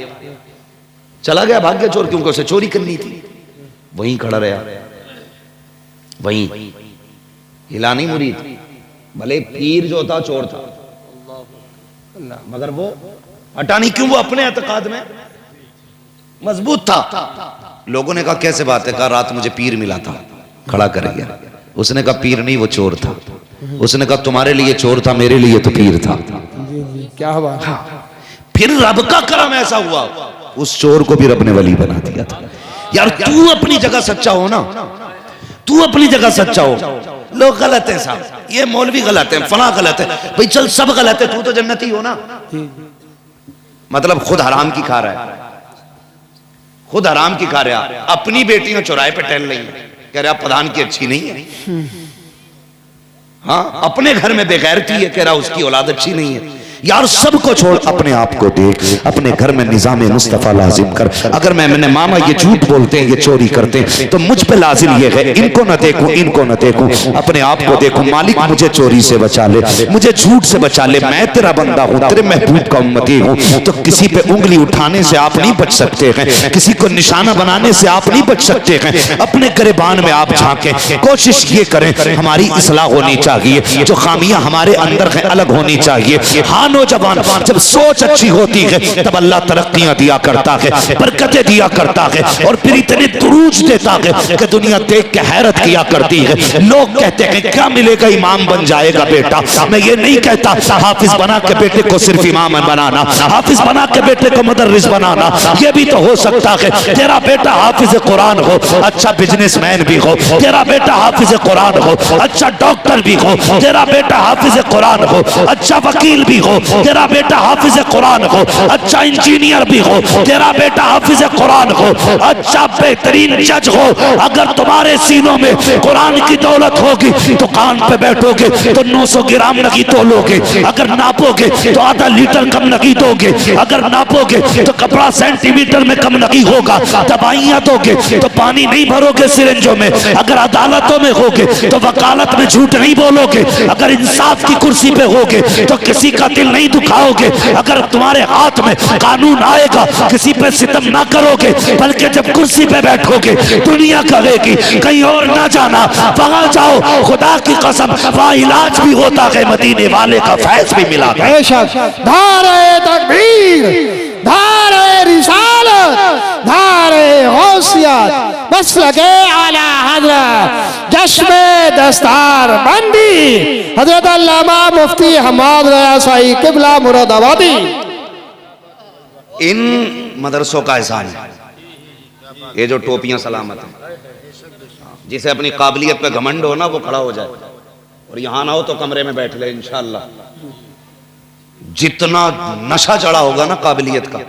चला गया, भाग गया चोर, क्योंकि उसे चोरी करनी थी। वहीं खड़ा रहा, वहीं हिला नहीं मुरीद। भले पीर जो था चोर था, मगर वो हटा नहीं। क्यों? वो अपने एतकाद में मजबूत था। लोगों ने कहा कैसे बात है, कहा रात मुझे पीर मिला था, खड़ा कर गया। उसने कहा पीर नहीं वो चोर था। उसने कहा तुम्हारे लिए चोर था, मेरे लिए तो पीर था। क्या बात है। फिर रब का करम ऐसा हुआ, उस चोर को भी रब ने वली बना दिया था। यार तू अपनी जगह सच्चा हो ना, तू अपनी जगह सच्चा हो। लोग गलत हैं साहब, ये मौलवी गलत है, फला गलत है, भाई चल सब गलत है, तू तो जन्नती हो ना। मतलब खुद हराम की खा रहा है, खुद हराम की खा रहा है। अपनी बेटियां चौराहे पे टहल रही है, कह रहा प्रधान की अच्छी नहीं है। हाँ, अपने घर में बेगैरती है, कह रहा उसकी औलाद अच्छी नहीं है। यार सबको छोड़ अपने आप को देख, अपने घर में निजाम मुस्तफा लाजिम कर। अगर मैंने मामा ये झूठ बोलते हैं, ये चोरी करते हैं, तो मुझ पे लाजिम ये है इनको न देखूं, इनको न देखूं, अपने आप को देखूं। मालिक मुझे चोरी से बचा ले, मुझे झूठ से बचा ले, मैं तेरा बंदा हूं, तेरे महबूब का उम्मती हूं। तो किसी पे उंगली उठाने से आप नहीं बच सकते हैं, किसी को निशाना बनाने से आप नहीं बच सकते हैं। अपने गिरबान में आप झांकें, कोशिश ये करें हमारी इस्लाह होनी चाहिए, जो खामियां हमारे अंदर है अलग होनी चाहिए। हाँ नौजवान, जब सोच अच्छी होती है तब अल्लाह तरक्कियां दिया करता है, बरकतें दिया करता है, और फिर इतने दुरूज देता है कि दुनिया देख के हैरत किया करती है। लोग कहते हैं क्या मिलेगा, इमाम बन जाएगा बेटा। मैं ये नहीं कहता हाफिज बना के बेटे को सिर्फ इमाम बनाना, हाफिज बना के बेटे को मुदर्रिस बनाना, ये भी तो हो सकता है तेरा बेटा हाफिज कुरान हो, अच्छा बिजनेसमैन भी हो, तेरा बेटा हाफिज कुरान हो, अच्छा डॉक्टर भी हो, तेरा बेटा हाफिज कुरान हो, अच्छा वकील भी हो, तेरा बेटा हाफिज कुरान हो, अच्छा इंजीनियर भी हो, तेरा बेटा हाफिज कुरान हो, अच्छा बेहतरीन जज हो, अगर तुम्हारे सीनों में कुरान की दौलत होगी तो कान पे बैठोगे तो 900 ग्राम नगी तोलोगे, अगर नापोगे तो आधा लीटर कम नगी दोगे, अगर नापोगे तो कपड़ा सेंटीमीटर में कम नगी होगा, दवाइयां दोगे तो पानी नहीं भरोगे सिरिंजों में, अगर अदालतों में होगे तो वकालत में झूठ नहीं बोलोगे, अगर इंसाफ की कुर्सी पे होगे तो किसी का दिल नहीं दुखाओगे, अगर तुम्हारे हाथ में कानून आएगा किसी पे सितम ना करोगे, बल्कि जब कुर्सी पे बैठोगे दुनिया कहेगी कहीं और ना जाना, वहां जाओ, खुदा की कसम वहां इलाज भी होता है, मदीने वाले का फैज भी मिला। धारे तकबीर, धारे रिसालत, धारे गौसियत, बस लगे आला हजरत, जश्न दस्तार बंदी हजरत अल्लामा मुफ्ती हम्माद रज़ा शाही किबला मुरादाबादी। इन मदरसों का एहसान है, ये जो टोपियां सलामत हैं, जिसे अपनी काबिलियत पे घमंड हो ना वो खड़ा हो जाए, और यहां ना हो तो कमरे में बैठ ले इंशाअल्लाह। जितना नशा चढ़ा होगा ना काबिलियत का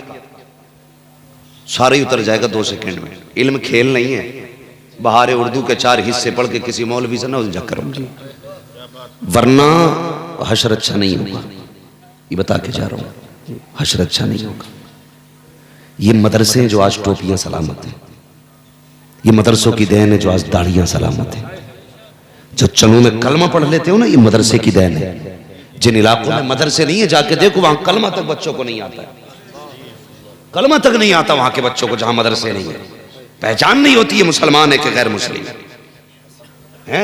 सारा ही उतर जाएगा 2 सेकंड में। इल्म खेल नहीं है, बहार उर्दू के 4 हिस्से पढ़ के किसी मौलवी से ना उलझा करो, वरना हशर अच्छा नहीं होगा। ये बता के जा रहा हूं, हशर अच्छा नहीं होगा। ये मदरसे हैं जो आज टोपियां सलामत हैं, ये मदरसों की देन है जो आज दाढ़ियां सलामत हैं। जो चनों में कलमा पढ़ लेते हो ना, ये मदरसे की देन है। जिन इलाकों में मदरसे नहीं है जाके देखो, वहां कलमा तक बच्चों को नहीं आता है, कलमा तक नहीं आता वहां के बच्चों को, जहां मदरसे नहीं है। पहचान नहीं होती है मुसलमान है कि गैर मुस्लिम है।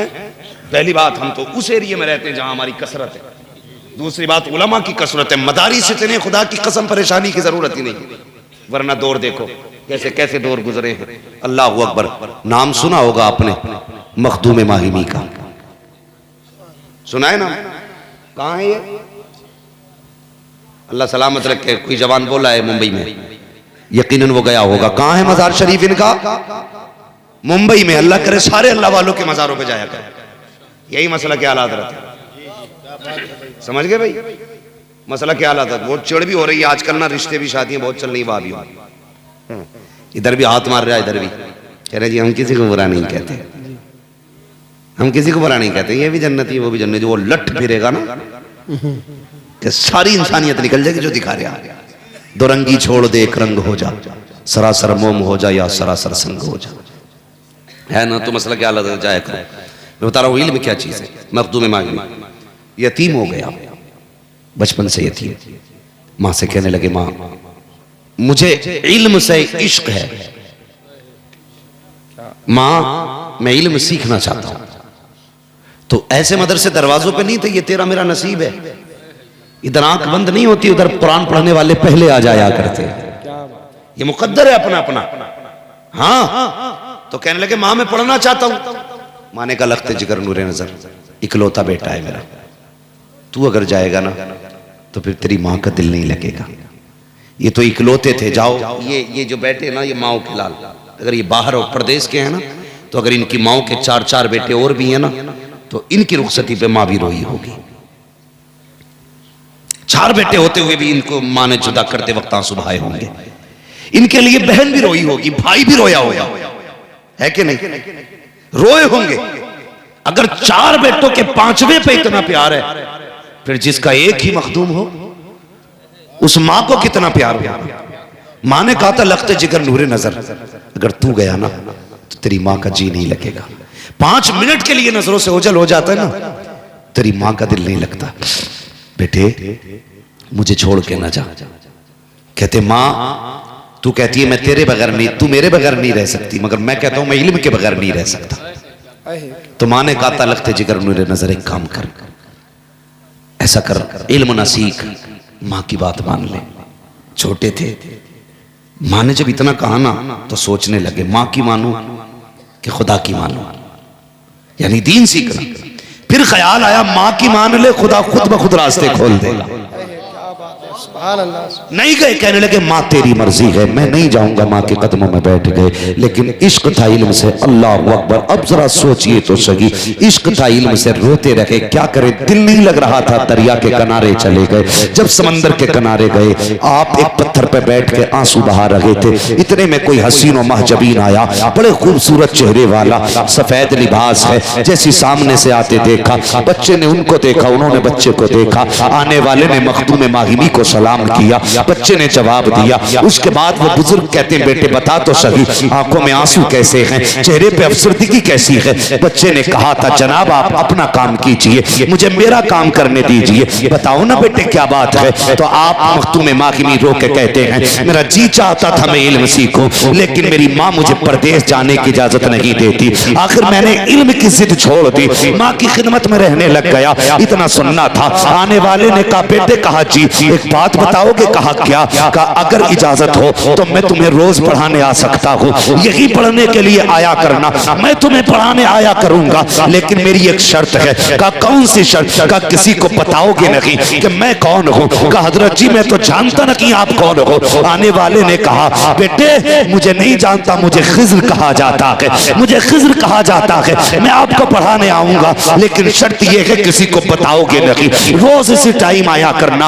पहली बात, हम तो उस एरिया में रहते हैं जहां हमारी कसरत है। दूसरी बात, उलमा की कसरत है। मदारिस इतने, खुदा की कसम परेशानी की जरूरत ही नहीं, वरना दौर देखो कैसे कैसे दौर गुजरे हैं। अल्लाह अकबर। नाम सुना होगा आपने मखदूम माहिमी का, सुना है ना? कहाँ है ये? अल्लाह सलामत रखे। कोई जवान बोला है मुंबई में, यकीनन वो गया होगा। कहाँ है मजार शरीफ इनका? मुंबई में। अल्लाह करे सारे अल्लाह वालों के मजारों पे जाया कर। यही मसला क्या हालात रहते, समझ गए भाई? मसला क्या हालात है। बहुत चिड़ भी हो रही है आजकल ना, रिश्ते भी शादियां बहुत चल रही भाभी, इधर भी हाथ मार रहा है, इधर भी कह रहे जी हम किसी को बुरा नहीं कहते, हम किसी को बुरा नहीं कहते, ये भी जन्नती है वो भी जन्नती। वो लट फिरेगा ना कि सारी इंसानियत निकल जाएगी जो दिखा रहा है। दो रंगी छोड़ दे एक रंग हो जा, सरासर मोम हो जा या सरासर संग हो जा, है ना? तो मसला क्या हालत जाए करो। मैं बता रहा हूँ इल्म क्या चीज है। मखदूम मांगी यतीम हो गया, बचपन से यतीम। माँ से कहने लगे, माँ मुझे इल्म से इश्क है, माँ मैं इल्म सीखना चाहता हूं। तो ऐसे मदरसे दरवाजों पे नहीं थे, ये तेरा मेरा नसीब है। इधर आंख बंद नहीं होती, उधर कुरान पढ़ने वाले पहले आ जाया करते, ये मुकद्दर है अपना अपना। हाँ, तो कहने लगे माँ मैं पढ़ना चाहता हूं। माँ ने कहा लखते जिगर नूरे नजर, इकलौता बेटा है मेरा, तू अगर जाएगा ना तो फिर तेरी माँ का दिल नहीं लगेगा। ये तो इकलौते थे, जाओ। ये जो बैठे ना, ये माओ के लाल, अगर ये बाहर और प्रदेश के हैं ना, तो अगर इनकी माओ के 4-4 बेटे और भी हैं ना, तो इनकी रुखसती पे माँ भी रोई होगी। 4 बेटे होते हुए भी इनको माँ ने जुदा करते वक्त आंसू बहाए होंगे। इनके लिए बहन भी रोई होगी, भाई भी रोया होगा, है कि नहीं? रोए होंगे। अगर 4 बेटों के 5वें पे इतना प्यार है, फिर जिसका एक ही मखदूम हो उस मां को कितना प्यार होगा। मां ने कहा था लखते जिगर नूरे नजर, अगर तू गया ना तो तेरी मां का जी नहीं लगेगा। 5 मिनट के लिए नजरों से ओझल हो जाता है ना, तेरी मां का दिल नहीं लगता। बेटे मुझे छोड़ के ना जा। कहते मां तू कहती है मैं तेरे बगैर नहीं, तू मेरे बगैर नहीं रह सकती, मगर मैं कहता हूं मैं इल्म के बगैर नहीं रह सकता। तो मां ने कहा था लखते जिगर नूरे नजर, एक काम कर, ऐसा कर, इल्म ना सीख, मां की बात मान ले। छोटे थे, मां ने जब इतना कहा ना तो सोचने लगे मां की मानूं कि खुदा की मानूं, यानी दीन सीखना। फिर ख्याल आया मां की मान ले, खुदा खुद ब खुद रास्ते खोल देगा। सुभान अल्लाह। नहीं गए, कहने लगे माँ तेरी मर्जी है, मैं नहीं जाऊंगा। माँ के कदमों में बैठ गए, लेकिन इश्क था इल्म से। अल्लाह अकबर। अब जरा सोचिए तो सही, इश्क था इल्म से, रोते रहे, क्या करें, दिल नहीं लग रहा था। दरिया के किनारे चले गए। जब समंदर के किनारे गए, आप एक पत्थर पे बैठ के आंसू बहा रहे थे। इतने में कोई हसीन और महजबीन आया, बड़े खूबसूरत चेहरे वाला, सफेद लिबास है। जैसी सामने से आते देखा, बच्चे ने उनको देखा, उन्होंने बच्चे को देखा। आने वाले ने मखदूम माहिमी को सलाम किया, बच्चे ने जवाब दिया। उसके बाद वो बुजुर्ग कहते हैं बेटे बता तो सही, आंखों में आंसू कैसे हैं, चेहरे पे अफसरदगी कैसी है। बच्चे ने कहा था जनाब आप अपना काम कीजिए, मुझे मेरा काम करने दीजिए। बताओ ना बेटे क्या बात है। तो आप मखदूम माहिमी रो के कहते हैं मेरा जी चाहता था मैं इल्म सीखूं, लेकिन मेरी माँ मुझे परदेश जाने की इजाजत नहीं देती। आखिर मैंने इल्म की जिद छोड़ दी, माँ की खिदमत में रहने लग गया। इतना सुनना था। आने वाले ने कहा बेटे, कहा जी एक बात बताओगे। कहा क्या। कहा अगर इजाजत हो तो मैं तुम्हें रोज पढ़ाने आ सकता हूँ, यही पढ़ने के लिए आया करना, मैं तुम्हें पढ़ाने आया करूंगा, लेकिन मेरी एक शर्त है। कहा कौन सी शर्त। कहा किसी को बताओगे नहीं कि मैं कौन हूँ। कहा हजरत जी मैं तो जानता नहीं आप कौन हो। आने वाले ने कहा बेटे मुझे नहीं जानता, मुझे खिज्र कहा जाता है, मुझे खिज्र कहा जाता है, मैं आपको पढ़ाने आऊंगा, लेकिन शर्त यह है किसी को बताओगे नहीं, रोज इसी टाइम आया करना।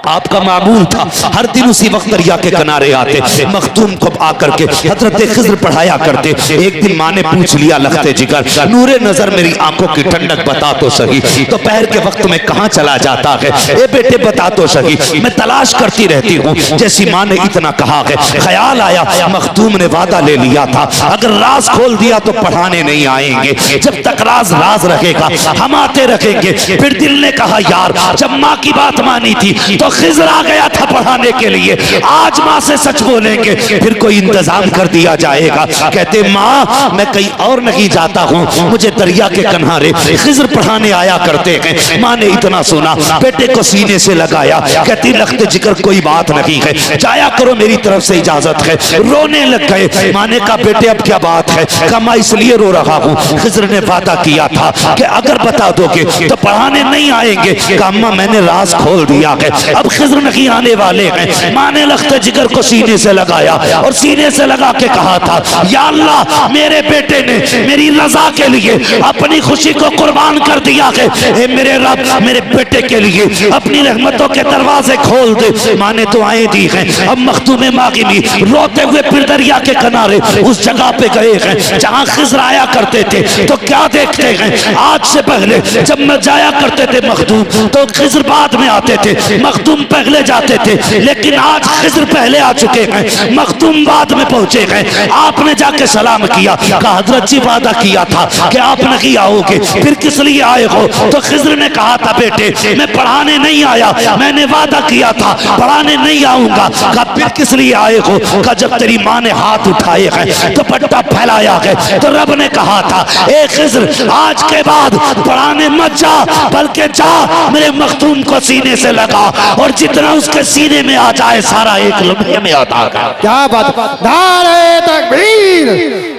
आपका मामूल था हर दिन उसी वक्त दरिया के किनारे आते, मखदूम को आकर के हजरत खिज्र पढ़ाया करते। एक दिन माँ ने पूछ लिया लखते जिगर, नूरे नजर मेरी आंखों की ठंडक बता तो सही, दोपहर के वक्त में कहाँ चला जाता है। ए बेटे बता तो सही, मैं तलाश करती रहती हूँ। जैसी माँ ने इतना कहा है, ख्याल आया मखदूम ने वादा ले लिया था अगर राज खोल दिया तो पढ़ाने नहीं आएंगे, जब तक राज राज रहेगा हम आते रहेंगे। फिर दिल ने कहा यार जब माँ की बात मानी थी तो खिज्र आ गया था पढ़ाने के लिए, आज माँ से सच बोलेंगे फिर कोई इंतजाम कर दिया जाएगा। कहते माँ मैं कहीं और नहीं जाता हूँ, मुझे दरिया के किनारे खिज्र पढ़ाने आया करते हैं। माँ ने इतना सुना, बेटे को सीने से लगाया, कहती लखते जिक्र कोई बात नहीं है, जाया करो मेरी तरफ से इजाजत है। रोने लग गए। माँ ने कहा बेटे अब क्या बात है। कहा मैं इसलिए रो रहा हूँ, खिज्र ने वादा किया था कि अगर बता दोगे तो पढ़ाने नहीं आएंगे। कहा अम्मा मैंने राज खोल दिया है, अब खिज्र नहीं आने वाले हैं। माँ ने लखते जिगर को सीने से लगाया और सीने से लगा के कहा था या अल्लाह मेरे बेटे ने मेरी रजा के लिए अपनी खुशी को कुर्बान कर दिया है, ए मेरे रब मेरे बेटे के लिए अपनी रहमतों के दरवाजे खोल दे। माँ ने तो आए दी हैं। अब मखदूम मागिमी रोते हुए फिर दरिया के किनारे उस जगह पे गए हैं जहाँ खिज्र आया करते थे। तो क्या देखते हैं, आज से पहले जब मैं जाया करते थे मखदूम तो खिज्र बाद में आते थे, मखदूम पहले जाते थे, लेकिन आज खिज्र पहले आ चुके हैं, मखदूम बाद में पहुंचे हैं। आपने जाके सलाम किया, कहा हजरत जी वादा किया था कि आप नहीं आओगे, फिर किस लिए आए हो। तो खिज्र ने कहा था बेटे मैं पढ़ाने नहीं आया, मैंने वादा किया था पढ़ाने नहीं आऊंगा। कहा फिर किस लिए आए हो। कहा जब तेरी माँ ने हाथ उठाए हैं तो पट्टा फैलाया है तो रब ने कहा था ए खिज्र आज के बाद पढ़ाने मत जा, बल्कि जा मेरे मखदूम को सीने से लगा और जितना उसके सीने में आ जाए सारा एक लम्हे में आता है। क्या बात। नारे तकबीर,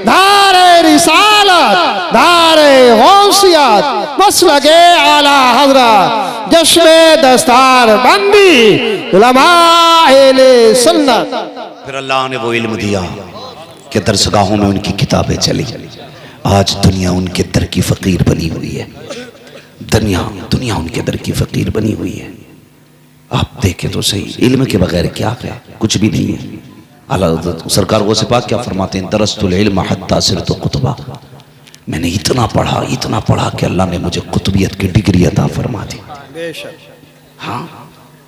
नारे रिसालत, नारे गौसियत, मसलके आला हज़रत, जश्न दस्तार बंदी, उलमाए सुन्नत। फिर अल्लाह ने वो इल्म दिया कि दरसगाहों में उनकी किताबें चली। आज दुनिया उनके दर की फकीर बनी हुई है, दुनिया उनके दर की फकीर बनी हुई है। आप देखें तो सही, इल्म के बगैर क्या है, कुछ भी नहीं है। आला सरकार वो से पाक क्या फरमाते हैं, दरस्तुल इल्म हत्ता सिरतु कुतबा, मैंने इतना पढ़ा कि अल्लाह ने मुझे कुतुबियत की डिग्री अता फरमा दी। हाँ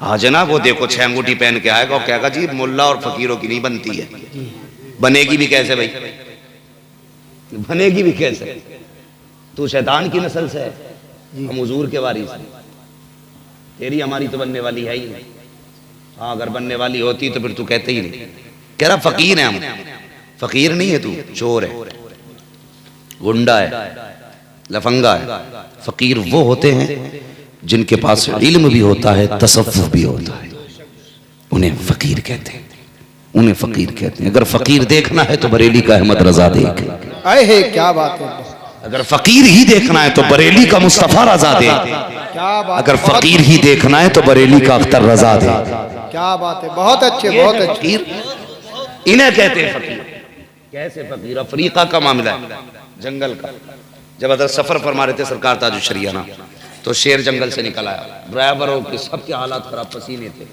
आज ना वो देखो 6 अंगूठी पहन के आएगा और कहेगा जी मुल्ला और फकीरों की नहीं बनती है। बनेगी भी कैसे भाई, बनेगी भी कैसे, तू शैतान की नस्ल से है, हम हुजूर के वारिस हैं, तेरी हमारी तो बनने वाली है ही नहीं। हाँ अगर बनने वाली होती तो फिर तू कहते ही नहीं। कह रहा फकीर है हम, फकीर नहीं है तू, चोर है, गुंडा है, लफंगा है। फकीर वो होते हैं जिनके पास इल्म भी होता है, तसव्वुफ भी होता है, उन्हें फकीर कहते हैं, उन्हें फकीर कहते हैं। अगर फकीर देखना है तो बरेली का अहमद रजा देख, आए क्या बात है। अगर फकीर ही देखना है तो बरेली का मुस्तफा रजा देख। क्या बात अगर है, बहुत- फकीर ही देखना है तो बरेली का अख्तर रजा दे। क्या बात है, बहुत अच्छे, बहुत अच्छे। फकीर इन्हें कहते हैं फकीर। कैसे फकीर? अफ्रीका का मामला है, जंगल का। जब अदर सफर फरमा रहे थे सरकार ताजु शरियाना, तो शेर जंगल से निकल आया, ड्राइवरों के सबके हालात खराब, पसीने थे।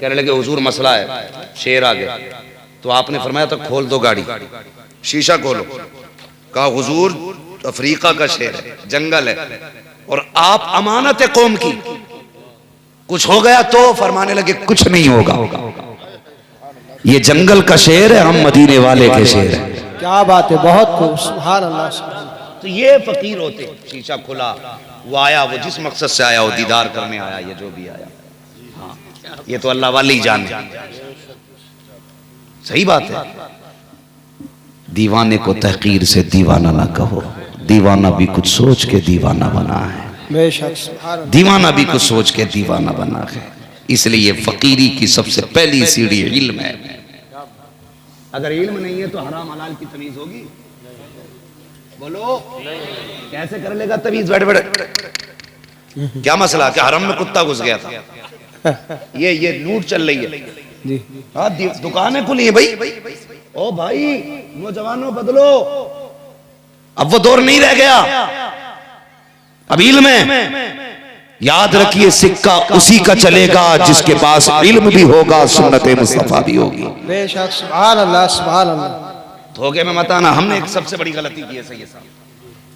कहने लगे हुजूर मसला है, शेर आ गया। तो आपने फरमाया तो खोल दो गाड़ी, शीशा खोलो। कहा हुजूर अफ्रीका का शेर है, जंगल है, और आप अमानत है कौम की, कुछ हो गया तो? फरमाने लगे कुछ नहीं होगा, ये जंगल का शेर है, हम मदीने वाले के शेर है। क्या बात है, बहुत खूब, सुभान अल्लाह, सुभान। तो ये फकीर होते। शीशा खुला, वो आया, वो जिस मकसद से आया, वो दीदार करने आया, ये जो भी आया। हाँ, ये तो अल्लाह वाले ही जाने। सही बात है। दीवाने को तहकीर से दीवाना ना कहो, दीवाना भी कुछ सोच के दीवाना बना है। बेशक, सुभान अल्लाह। दीवाना भी कुछ सोच के दीवाना बना है। इसलिए फकीरी की सबसे पहली सीढ़ी इल्म है। अगर इल्म नहीं है तो हराम हलाल की तमीज होगी? बोलो, कैसे कर लेगा तमीज? बैठ बैठ। क्या मसला? क्या हरम में कुत्ता घुस गया था? ये लूट चल रही है जी। हाँ, दुकानें खुली है भाई। ओ भाई नौजवानों बदलो, अब वो दौर नहीं रह गया। अब इल्म है, याद रखिए सिक्का उसी का चलेगा जिसके पास इल्म भी होगा, सुन्नत मुस्तफा भी होगी। बेशक, सुभान अल्लाह, सुभान अल्लाह। धोखे में मत आना। हमने एक सबसे बड़ी गलती की है सैयद साहब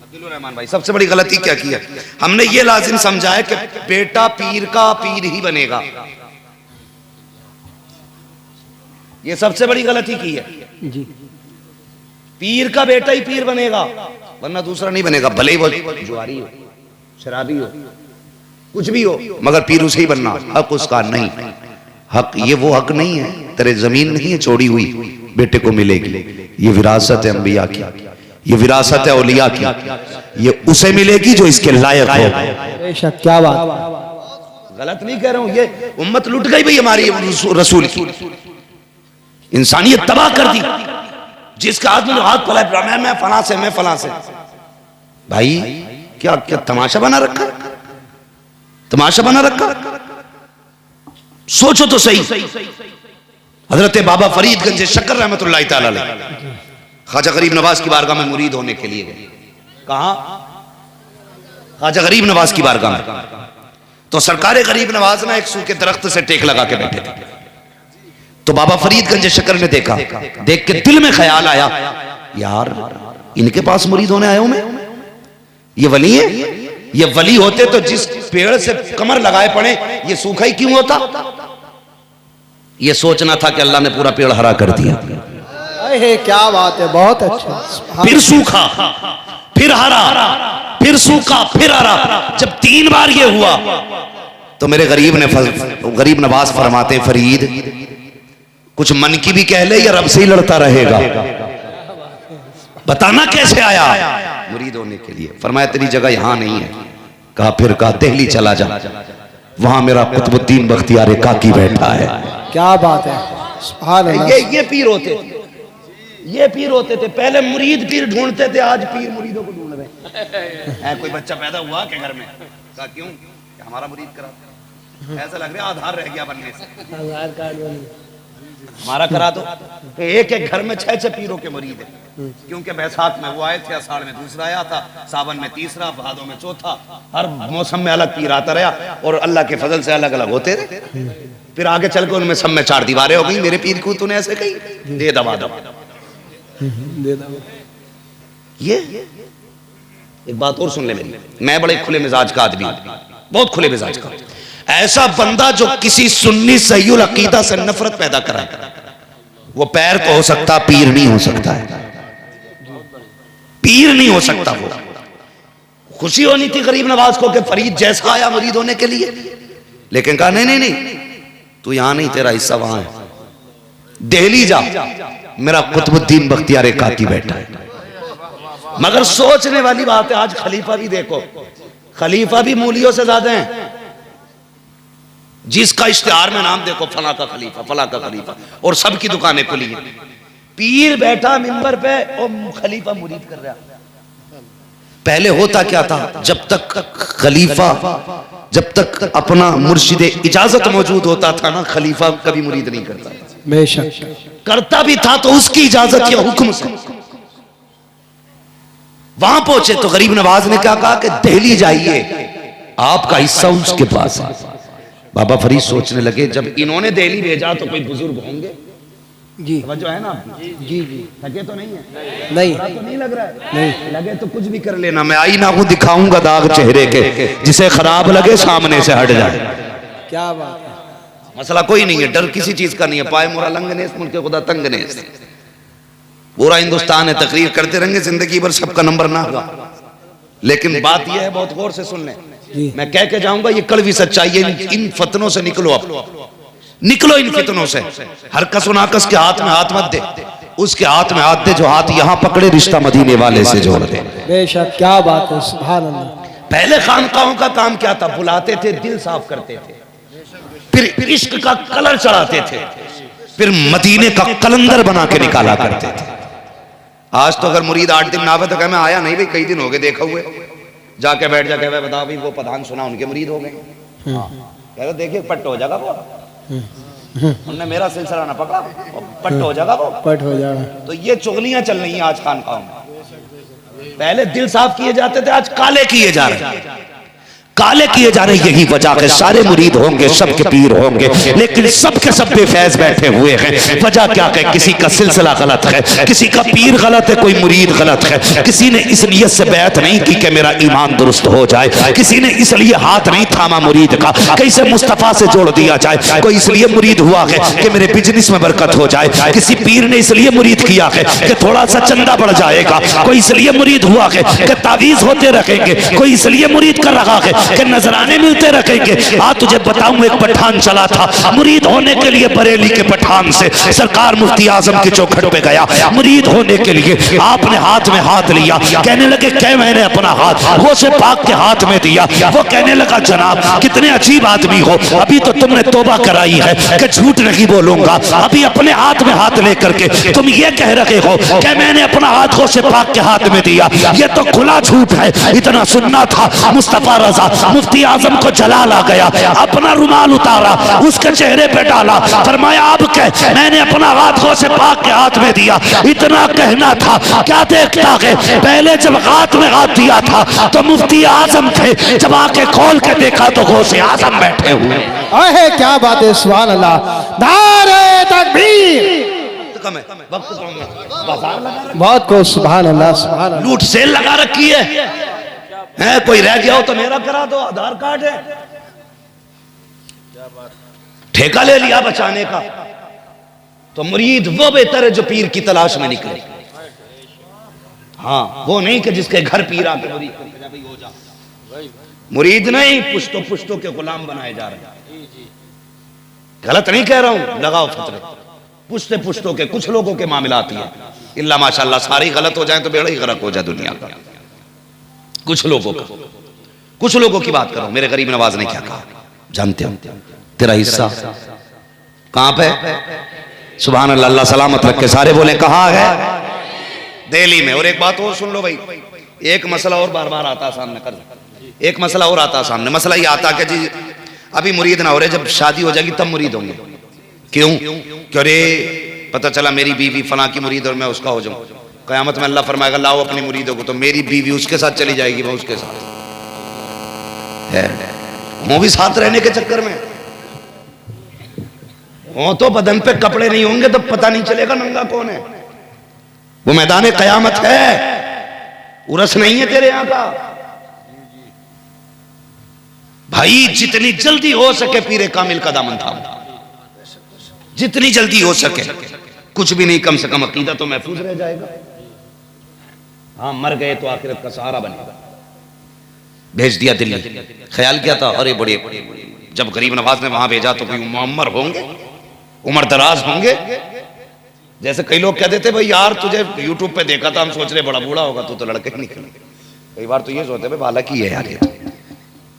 अब्दुल रहमान भाई, सबसे बड़ी गलती क्या की है? हमने ये लाजिम समझा है कि बेटा पीर का पीर ही बनेगा। ये सबसे बड़ी गलती की है। जी। पीर का बेटा ही पीर बनेगा, वरना दूसरा नहीं बनेगा। भले ही वो जुआरी हो, शराबी हो, कुछ भी हो, मगर पीर उसे ही बनना। हक उसका नहीं। हक ये वो हक नहीं है, तेरे जमीन नहीं है चोरी हुई बेटे को मिलेगी। ये विरासत है अंबिया की, ये विरासत है औलिया की, ये उसे मिलेगी जो इसके लायक हो। बेशक, क्या बात। गलत नहीं कह रहा हूं, ये उम्मत लुट गई भाई हमारी रसूल की। इंसानियत तबाह कर दी। जिसका हाथ में हाथ फैलाए, मैं फला से, मैं फला से। भाई क्या क्या तमाशा बना रखा, तमाशा बना रखा। सोचो तो सही। हजरत बाबा फरीदगंज शक्कर रहमतुल्लाह तआला अलैह ख्वाजा गरीब नवाज की बारगाह में मुरीद होने के लिए गए। कहां? ख्वाजा गरीब नवाज की बारगाह में। तो सरकार गरीब नवाज ना एक सूखे दरख्त से टेक लगा के बैठे थे। तो बाबा फरीदगंज शक्कर ने देखा, देख के दिल में ख्याल आया, यार इनके पास मुरीद होने आया हूं मैं। ये वली है, ये वली होते तो जिस पेड़ से कमर लगाए पड़े ये सूखा ही क्यों होता? ये सोचना था कि अल्लाह ने पूरा पेड़ हरा कर दिया। अरे क्या बात है, बहुत अच्छा। फिर सूखा, फिर हरा, फिर सूखा, फिर हरा। जब 3 बार ये हुआ तो मेरे गरीब नवाज फरमाते, फरीद कुछ मन की भी कह ले या रब से ही लड़ता रहेगा? बताना कैसे आया मुरीद होने के लिए? फरमाया तेरी जगह यहां नहीं है। कहा फिर? कहा दिल्ली चला जा, वहां मेरा कुतुबुद्दीन बख्तियार काकी बैठा है। क्या बात है, सुभान अल्लाह। ये पीर होते थे, ये पीर होते थे। पहले मुरीद पीर ढूंढते थे, आज पीर मुरीदों को ढूंढ रहे हैं। कोई बच्चा पैदा हुआ के घर में, कहा क्यों? हमारा मुरीद करा। ऐसा लग रहा है आधार रह गया बनने से, आधार कार्ड हमारा करा दो। तो एक एक घर में 6-6 पीरों के मुरीद है। क्योंकि बैसाख में वो आए थे, आषाढ़ में दूसरा आया था, सावन में तीसरा, भादों में चौथा। हर मौसम में अलग पीर आता रहा और अल्लाह के फजल से अलग अलग होते रहे। फिर आगे चल के उनमें सब में 4 दीवारें हो गई। मेरे पीर को तूने ऐसे कही, दे दबा दबा। ये एक बात और सुन ले मेरी, मैं बड़े खुले मिजाज का आदमी हूं, बहुत खुले मिजाज का। ऐसा बंदा जो किसी सुन्नी सहीउल अकीदा से नफरत पैदा कराए, वो पैर तो हो सकता, पीर नहीं हो सकता है। पीर नहीं हो सकता। वो खुशी होनी थी गरीब नवाज को कि फरीद जैसा आया मुरीद होने के लिए, लेकिन कहा नहीं नहीं नहीं, तू यहां नहीं, तेरा हिस्सा वहां है। दिल्ली जा, मेरा कुतुबुद्दीन बख्तियार काकी बैठा है। मगर सोचने वाली बात है, आज खलीफा भी देखो, खलीफा भी मूलियों से ज्यादा है। जिसका इश्तिहार में नाम देखो, फला का खलीफा, फला का खलीफा, और सबकी दुकानें खुली हैं। पीर बैठा मिंबर पे और खलीफा मुरीद कर रहा। पहले होता क्या था, जब तक खलीफा, जब तक अपना मुर्शिद इजाजत मौजूद होता था ना, खलीफा कभी मुरीद नहीं करता। बेशक करता भी था तो उसकी इजाजत या हुक्म से। वहां पहुंचे तो गरीब नवाज ने क्या कहा कि दिल्ली जाइए, आपका हिस्सा उसके पास है। बाबा फरीद सोचने लगे, जब इन्होंने दिल्ली भेजा तो कोई बुजुर्ग होंगे जी, जो है ना, जी जी, थके तो नहीं है, नहीं तो नहीं लग रहा है, नहीं लगे तो कुछ भी कर लेना, मैं आईना को दिखाऊंगा दाग चेहरे के, जिसे खराब लगे सामने से हट जाए। क्या बात है। मसला कोई नहीं है, डर किसी चीज का नहीं है। पाए मोरा लंगनेस मुल्क खुदा तंगनेस, पूरा हिंदुस्तान है, तकरीर करते रहेंगे जिंदगी भर, सबका नंबर ना होगा। लेकिन बात यह है, बहुत गौर से सुन लें, मैं कह के जाऊंगा, ये कड़वी सच्चाई है। इन फतनों से निकलो, अब निकलो इन फितनों से। हर कस नाकस के हाथ में हाथ मत दे, उसके हाथ में हाथ दे जो हाथ यहां पकड़े, रिश्ता मदीने वाले से जोड़ दे। बेशक क्या बात है, सुभान अल्लाह। पहले खानकाहों का काम क्या था, बुलाते थे, दिल साफ करते थे, फिर इश्क का कलर चढ़ाते थे, फिर मदीने का कलंदर बना के निकाला करते थे। आज तो अगर मुरीद 8 दिन ना आवे तो कहे मैं आया नहीं भाई, कई दिन हो गए देखा हुए, जाके बैठ जाके वह बताओ भाई वो प्रधान सुना उनके मुरीद हो गए। कह रहे देखिए पट्ट हो जाएगा वो, उनने मेरा सिलसिला ना पकड़ा, पट्ट हो जाएगा वो, पट हो जाएगा। तो ये चुगलियां चल रही हैं आज खानकाहों में। पहले दिल साफ किए जाते थे, आज काले किए जा रहे हैं, काले किए जा रहे। यही वजह के सारे मुरीद होंगे, सबके पीर होंगे, लेकिन सबके सब बेफैज बैठे हुए हैं। वजह क्या है, किसी का सिलसिला गलत है, किसी का पीर गलत है, कोई मुरीद गलत है। किसी ने इस नियत से बैत नहीं की कि मेरा ईमान दुरुस्त हो जाए, किसी ने इसलिए हाथ नहीं थामा मुरीद का कैसे मुस्तफा से जोड़ दिया जाए। कोई इसलिए मुरीद हुआ है कि मेरे बिजनेस में बरकत हो जाए, किसी पीर ने इसलिए मुरीद किया है कि थोड़ा सा चंदा बढ़ जाएगा, कोई इसलिए मुरीद हुआ है कि तावीज होते रखेंगे, कोई इसलिए मुरीद कर रहा है कि नजराने मिलते रखेंगे। आज तुझे बताऊं, एक पठान चला था मुरीद होने के लिए, बरेली के पठान से सरकार मुफ्ती आजम की चौखट पे गया मुरीद होने के लिए। आपने हाथ में हाथ लिया, कहने लगे क्या मैंने अपना हाथ वो से पाक के हाथ में दिया। वो कहने लगा जनाब कितने अजीब आदमी हो, अभी तो तुमने तौबा कराई है कि झूठ नहीं बोलूंगा, अभी अपने हाथ में हाथ लेकर के तुम ये कह रहे हो कि मैंने अपना हाथ वो से पाक के हाथ में दिया, ये तो खुला झूठ है। इतना सुनना था, मुस्तफा रजा मुफ्ती आजम को जलाल आ गया, अपना रुमाल उतारा, उसके चेहरे पे डाला, फरमाया अब कह मैंने अपना हाथ गौ से पाक के हाथ में दिया। इतना कहना था, क्या देखता है, पहले जब हाथ में हाथ दिया था तो मुफ्ती आजम थे, जब आके खोल के देखा तो गौ से आजम बैठे हुए। अहे क्या बात है, सुभान अल्लाह, नारे तकबीर। वक्त बाजार लगा, बहुत को सुभान अल्लाह, सुभान अल्लाह। लूट सेल लगा रखी है, कोई रह गया हो तो मेरा करा दो, आधार कार्ड है, ठेका ले लिया बचाने का। तो मुरीद वो बेहतर है जो पीर की तलाश में निकले, हाँ वो नहीं कि जिसके घर पीर आके मुरीद हो जा। मुरीद नहीं, पुश्तों पुश्तों के गुलाम बनाए जा रहे हैं। गलत नहीं कह रहा हूं, लगाओ फतरे, पुश्ते पुश्तों के कुछ लोगों के मामलात ही है, इल्ला माशाल्लाह सारी गलत हो जाए तो बेड़ा ही गरक हो जाए दुनिया का। कुछ लोगों का, कुछ लोगों की बात करो। मेरे गरीब नवाज ने क्या कहा जानते हो, तेरा हिस्सा कहां पे, सुभान अल्लाह, अल्लाह सलामत रखे। सारे बोले कहां है, दिल्ली में। और एक बात और सुन लो भाई, एक मसला और बार बार आता सामने, कर एक मसला और आता सामने। मसला ये आता कि जी अभी मुरीद ना हो रहे, जब शादी हो जाएगी तब मुरीद होंगे। क्यों, क्यों रे पता चला मेरी बीवी फला की मुरीद और मैं उसका हो जाऊं, कयामत में अल्लाह फरमाएगा लाओ अपनी मुरीदों को, तो मेरी बीवी उसके साथ चली जाएगी, मैं उसके साथ है। वो भी साथ रहने के चक्कर में, वो तो बदन पे कपड़े नहीं होंगे तो पता नहीं चलेगा नंगा कौन है। वो मैदान कयामत है, उरस नहीं है तेरे यहां का भाई। जितनी जल्दी हो सके पीरे कामिल का दामन थाम, जितनी जल्दी हो सके, कुछ भी नहीं, कम से कम अकीदा तो महफूज रह जाएगा। हाँ मर गए तो आखिरत का सहारा बनेगा। भेज दिया दिल्ली, ख्याल किया था अरे बड़े, जब गरीब नवाज ने वहां भेजा तो कोई मुअम्मर होंगे, उम्र दराज होंगे। जैसे कई लोग कह देते भाई यार तुझे यूट्यूब पे देखा था, हम सोच रहे बड़ा बूढ़ा होगा, तू तो लड़के ही निकले। कई बार तो ये सोचते भाई बालक ही है यार ये,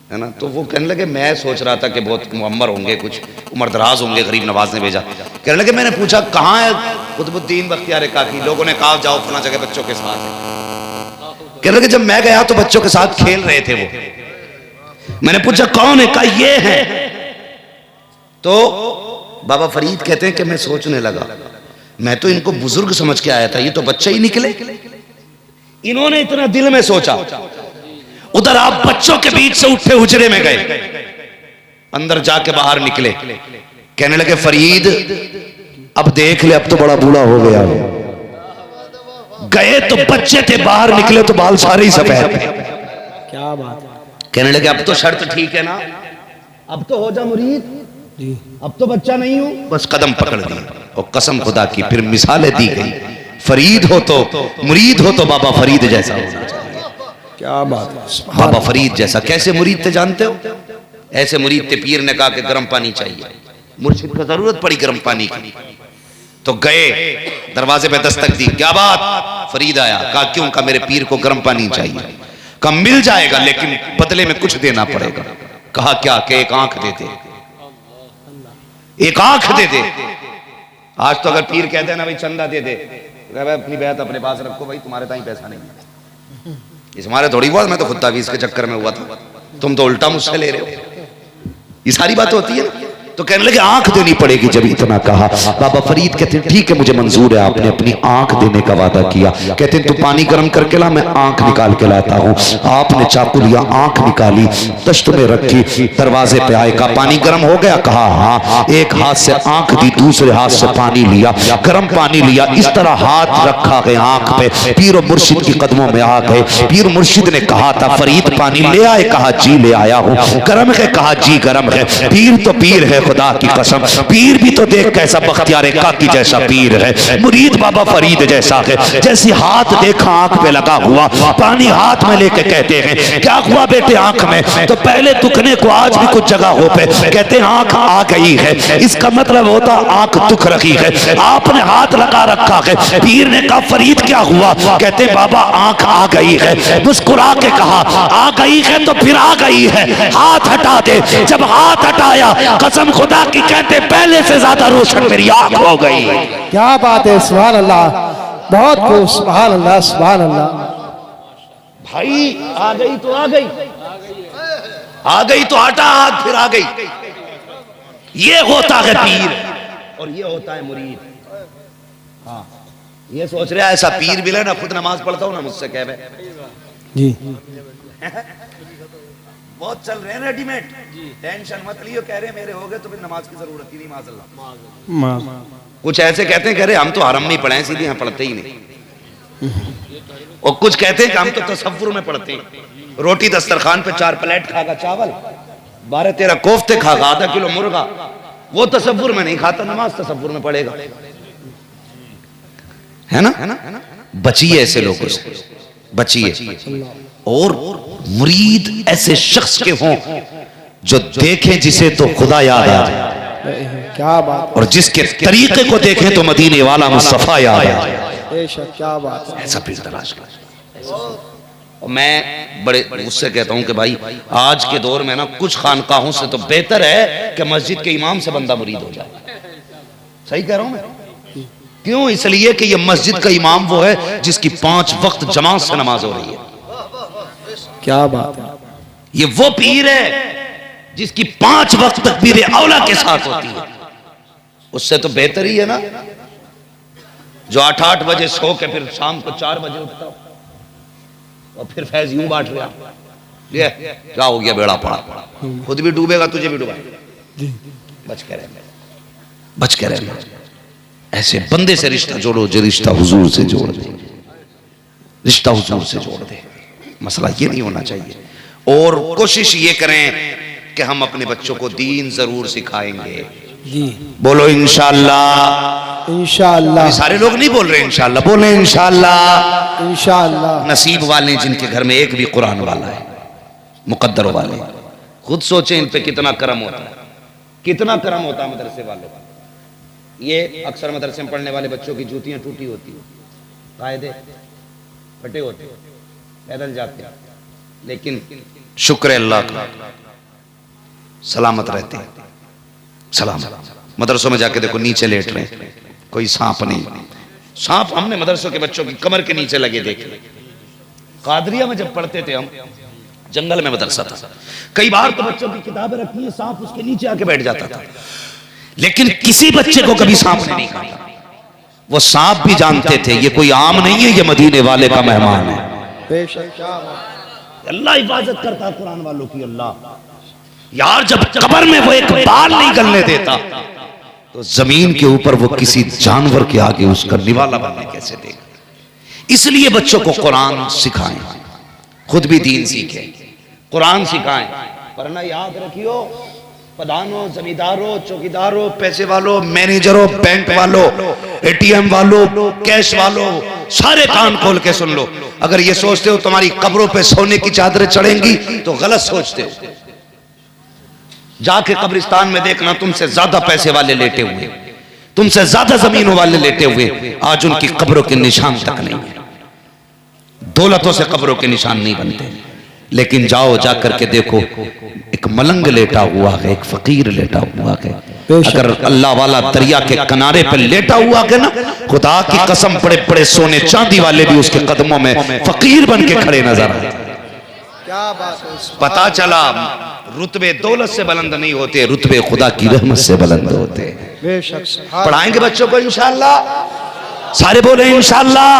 है ना। तो वो कहने लगे मैं सोच रहा था कि बहुत मुअम्मर होंगे, कुछ उम्र दराज होंगे। गरीब नवाज ने भेजा, कहने लगे मैंने पूछा कहाँ है कुतुबुद्दीन बख्तियार काकी, लोगों ने कहा जाओ फला जगह बच्चों के साथ है। कहने लगे जब मैं गया तो बच्चों के साथ खेल रहे थे वो। मैंने पूछा कौन है? कहा ये है। तो बाबा फरीद कहते हैं कि मैं सोचने लगा, मैं तो इनको बुजुर्ग समझ के आया था, ये तो बच्चे ही निकले। इन्होंने इतना दिल में सोचा। उधर आप बच्चों के बीच से उठे हुजरे में गए, अंदर जाके बाहर निकले, कहने लगे फरीद अब देख ले, अब तो बड़ा बूढ़ा हो गया। गए तो बच्चे थे, बाहर निकले तो बाल सारे ही सफेद। क्या बात है। कहने लगे अब तो शर्त ठीक है ना, अब तो हो जा मुरीद जी, अब तो बच्चा नहीं हूं। बस कदम पकड़ दी और कसम खुदा की फिर मिसालें दी गई। फरीद हो तो मुरीद हो तो बाबा फरीद जैसा होना चाहिए। क्या बात है। बाबा फरीद जैसा। कैसे मुरीद थे जानते हो? ऐसे मुरीद थे, पीर ने कहा कि गर्म पानी चाहिए, मुर्शिद को जरूरत पड़ी गर्म पानी की, तो गए दरवाजे पे दस्तक दी, क्या बात? फरीद आया। कहा क्यों? कहा मेरे पीर को गर्म पानी चाहिए। कहा मिल जाएगा लेकिन बदले में कुछ देना पड़ेगा। कहा क्या? कि एक आंख दे दे, एक आंख दे दे। आज तो अगर पीर कहते हैं ना भाई चंदा दे दे, भाई अपनी बैत अपने पास रखो, भाई तुम्हारे ताई पैसा नहीं है, इस हमारे थोड़ी बहुत, मैं तो खुद तावीज़ के चक्कर में हुआ था, तुम तो उल्टा मुझसे ले रहे हो, ये सारी बात होती है ना। तो कहने लगे आंख देनी पड़ेगी। जब इतना कहा बाबा फरीद कहते हैं ठीक है मुझे मंजूर है, आपने अपनी आंख देने का वादा किया। कहते हैं तू पानी गर्म करके ला, मैं आंख निकाल के लाता हूँ। आपने चाकू लिया, आंख निकाली, दश्त में रखी, दरवाजे पे आए, कहा पानी गर्म हो गया? कहा हाँ। एक हाथ से आंख दी, दूसरे हाथ से पानी लिया, गर्म पानी लिया, इस तरह हाथ रखा गया आंख पे, पीर और मुर्शिद की कदमों में आ गए। पीर मुर्शिद ने कहा था फरीद पानी ले आए? कहा जी ले आया हूँ। गर्म है? कहा जी गर्म है। पीर तो पीर है, खुदा की कसम, पीर भी तो देख कैसा बख्तियार काकी जैसा पीर है, मुरीद बाबा फरीद जैसा है। जैसे हाथ देखा आंख पे लगा हुआ, पानी हाथ में लेके कहते हैं क्या हुआ बेटे आंख में? तो पहले दुखने को आज भी कुछ जगहों पे कहते हैं आंख आ गई है, इसका मतलब होता आंख दुख रही है। आपने हाथ लगा रखा है। पीर ने कहा फरीद क्या हुआ? कहते बाबा आंख आ गई है। मुस्कुरा के कहा आ गई है तो फिर आ गई है, हाथ हटा दे। जब हाथ हटाया कसम खुदा की कहते पहले से ज्यादा रोशन मेरी आंख हो गई। क्या बात है। सुभान अल्लाह, बहुत खूब। सुभान अल्लाह, सुभान अल्लाह। भाई आ गई तो आ गई, आ गई तो हटा हाथ, फिर आ गई। ये होता है पीर और ये होता है मुरीद। हाँ ये सोच रहा है ऐसा पीर मिले ना, खुद नमाज पढ़ता हूं ना, मुझसे कह जी बहुत चल रहे हैं रेडीमेड, टेंशन मत लियो, कह रहे मेरे हो गए तो फिर नमाज की जरूरत ही नहीं। माज़अल्लाह। कुछ ऐसे कहते हैं कह रहे हम तो हरम में पढ़े हैं, सीधे यहाँ पढ़ते ही नहीं। और कुछ कहते हैं कि हम तो तसव्वुर में पढ़ते हैं, रोटी दस्तरखान पे 4 प्लेट खागा चावल, 12-13 कोफ्ते खागा, आधा किलो मुर्गा, वो तसव्वुर में नहीं खाता, नमाज तसव्वुर में पढ़ेगा। है ना? बचिए ऐसे लोगों से, बचिए। और मुरीद ऐसे शख्स के हों जो देखें जिसे तो खुदा याद आ जाए, क्या बात। और जिसके तरीके को देखें तो मदीने वाला मुस्तफा याद आ जाए। क्या बात है। ऐसा पीर तलाश कर। और मैं बड़े उससे कहता हूं कि भाई आज के दौर में ना कुछ खानकाहों से तो बेहतर है कि मस्जिद के इमाम से बंदा मुरीद हो जाए। सही कह रहा हूं मैं? क्यों? इसलिए कि ये मस्जिद का इमाम वो है जिसकी 5 वक्त जमात से नमाज हो रही है। क्या बात है। ये वो पीर है जिसकी 5 वक्त तकबीर औला के साथ होती है। उससे तो बेहतर ही है ना जो 8-8 बजे सो के फिर शाम को 4 बजे उठता हो और फिर फैज यूं बांट रहा, ये क्या हो गया, बेड़ा पड़ा, खुद भी डूबेगा तुझे भी डूबेगा। बच के रहना, बच के रहना। ऐसे बंदे से रिश्ता जोड़ो जो रिश्ता हुजूर से जोड़ दे, रिश्ता हुजूर से जोड़ दे। मसला ये नहीं होना चाहिए। और कोशिश ये करें कि हम अपने बच्चों को दीन जरूर सिखाएंगे। जी बोलो इंशाअल्लाह। इंशाअल्लाह। सारे लोग नहीं बोल रहे इंशाअल्लाह, बोले इंशाअल्लाह। इंशाअल्लाह। नसीब वाले जिनके घर में एक भी कुरान वाला है, मुकद्दर वाले। खुद सोचें इन पे कितना करम होता है, कितना करम होता है मदरसे वालों का। ये अक्सर मदरसे में पढ़ने वाले बच्चों की जूतियां टूटी होती है, कायदे फटे होते, पैदल जाते, लेकिन शुक्र अल्लाह का सलामत रहते हैं। सलामत। मदरसों में जाके देखो नीचे लेट रहे, कोई सांप नहीं। सांप हमने मदरसों के बच्चों की कमर के नीचे लगे देखे, कादरिया में जब पढ़ते थे हम, जंगल में मदरसा था, कई बार तो बच्चों की किताबें रखी हैं, सांप उसके नीचे आके बैठ जाता था, लेकिन किसी बच्चे को कभी सांप ने नहीं काटा। वो सांप भी जानते थे ये कोई आम नहीं है, ये मदीने वाले का मेहमान है। अल्लाह हिफाजत करता कुरान वालों की। अल्लाह यार, जब कब्र में वो एक बाल नहीं गलने देता तो जमीन के ऊपर वो किसी जानवर के आगे उसका निवाला बनने कैसे देगा। इसलिए बच्चों को कुरान सिखाएं, खुद भी दीन सीखें, कुरान सिखाएं। वरना याद रखियो, प्रधानों, जमींदारों, चौकीदारों, पैसे वालों, मैनेजरों, बैंक वालों, एटीएम वालों, कैश वालों, सारे कान खोल के सुन लो। अगर ये सोचते हो तुम्हारी कब्रों पे सोने की चादरें चढ़ेंगी तो गलत सोचते हो। जाके कब्रिस्तान में देखना, तुमसे ज्यादा पैसे वाले लेटे हुए, तुमसे ज्यादा जमीनों वाले लेटे हुए, आज उनकी कब्रों के निशान तक नहीं है। दौलतों से कब्रों के निशान नहीं बनते। लेकिन जाओ, जाकर के देखो, एक मलंग लेटा हुआ है, एक फकीर लेटा हुआ है। अगर अल्लाह वाला दरिया के किनारे पे लेटा हुआ है ना, खुदा की कसम, बड़े बड़े सोने चांदी वाले भी उसके कदमों में फकीर बन के खड़े नजर आए। क्या बात है। पता चला रुतबे दौलत से बुलंद नहीं होते, रुतबे खुदा की रहमत से बुलंद होते। पढ़ाएंगे बच्चों को इंशाअल्लाह, सारे बोले इंशाअल्लाह।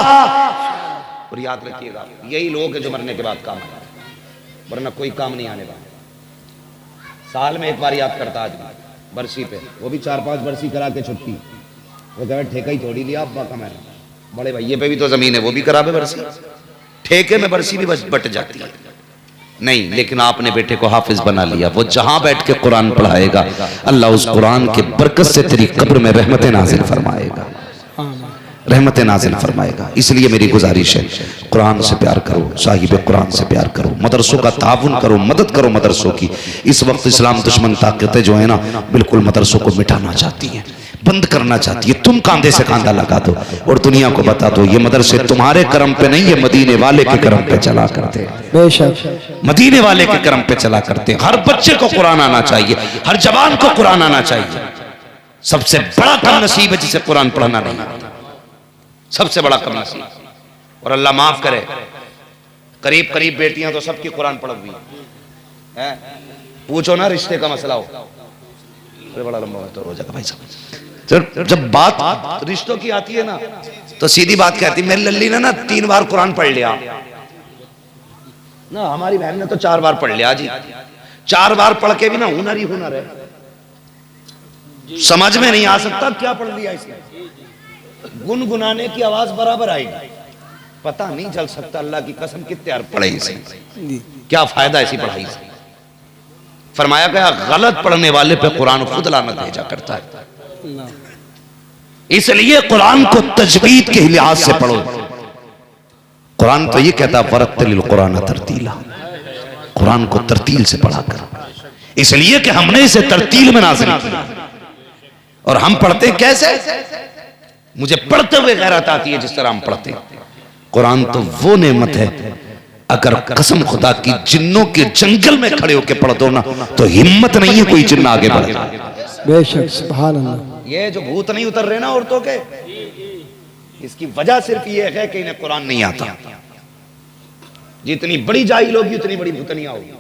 और याद रखिएगा, यही लोग हैं जो मरने के बाद काम आए, वरना कोई काम नहीं आने वाला। साल में एक बार याद करता आदमी बरसी पे, वो भी 4-5 बरसी करा के छुट्टी। वो कहे ठेका ही थोड़ी लिया अब्बा का, मैंने बड़े भैये पे भी तो जमीन है, वो भी करा बरसी, ठेके में बरसी भी बस बट जाती है। नहीं, लेकिन आपने बेटे को हाफिज बना लिया, वो जहां बैठ के कुरान पढ़ाएगा, अल्लाह उस कुरान के बरकत से तेरी कब्र में रहमतें नाजिल फरमाएगा, रहमतें नाजिल फरमाएगा। इसलिए मेरी गुजारिश है, कुरान से प्यार करो, साहिब कुरान से प्यार करो, मदरसों का ताउन करो, मदद करो मदरसों की। इस वक्त इस्लाम दुश्मन ताकतें जो है ना, बिल्कुल मदरसों को मिटाना चाहती हैं, बंद करना चाहती है। तुम कांधे से कांधा लगा दो और दुनिया को बता दो, ये मदरसे तुम्हारे करम पे नहीं, ये मदीने वाले के करम पे चला करते, मदीने वाले के करम पे चला करते। हर बच्चे को कुरान आना चाहिए, हर जवान को कुरान आना चाहिए। सबसे बड़ा कम नसीब है जिसे कुरान पढ़ना नहीं आता, सबसे बड़ा कम नसीब। और अल्लाह माफ करे, करीब करीब बेटियां तो सबकी कुरान पढ़ हुई है। पूछो ना रिश्ते का मसला हो, बड़ा लंबा तो हो जाएगा भाई साहब। जब बात रिश्तों की आती है ना, तो सीधी बात कहती, मेरी लल्ली ने ना 3 बार कुरान पढ़ लिया ना, हमारी बहन ने तो 4 बार पढ़ लिया जी। 4 बार पढ़ के भी ना हुनर ही हुनर है, समझ में नहीं आ सकता क्या पढ़ लिया इसने। गुनगुनाने की आवाज बराबर आएगी, पता नहीं चल सकता अल्लाह की कसम कितने यार पढ़े इसे, क्या फायदा ऐसी पढ़ाई से। फरमाया गया गलत पढ़ने वाले पे कुरान खुद लानत भेजा करता है। इसलिए कुरान को तजवीद के लिहाज से पढ़ो। कुरान तो ये कहता वरत्तिल कुरान तरतीला, कुरान को तरतील से पढ़ा कर। इसलिए कि हमने इसे तरतील में नाज़िल किया। और हम पढ़ते कैसे? मुझे पढ़ते हुए गैरत आती है जिस तरह हम पढ़ते हैं। कुरान तो वो नेमत है, अगर कसम खुदा की जिन्नों के जंगल में खड़े होकर पढ़ दो ना, तो हिम्मत नहीं है कोई जिन्न आगे बढ़े। बेशक, सुभान अल्लाह। ये जो भूत नहीं उतर रहे ना औरतों के, इसकी वजह सिर्फ ये है कि इन्हें कुरान नहीं आता। जितनी बड़ी जाहिल होगी उतनी बड़ी भूतनियां होगी।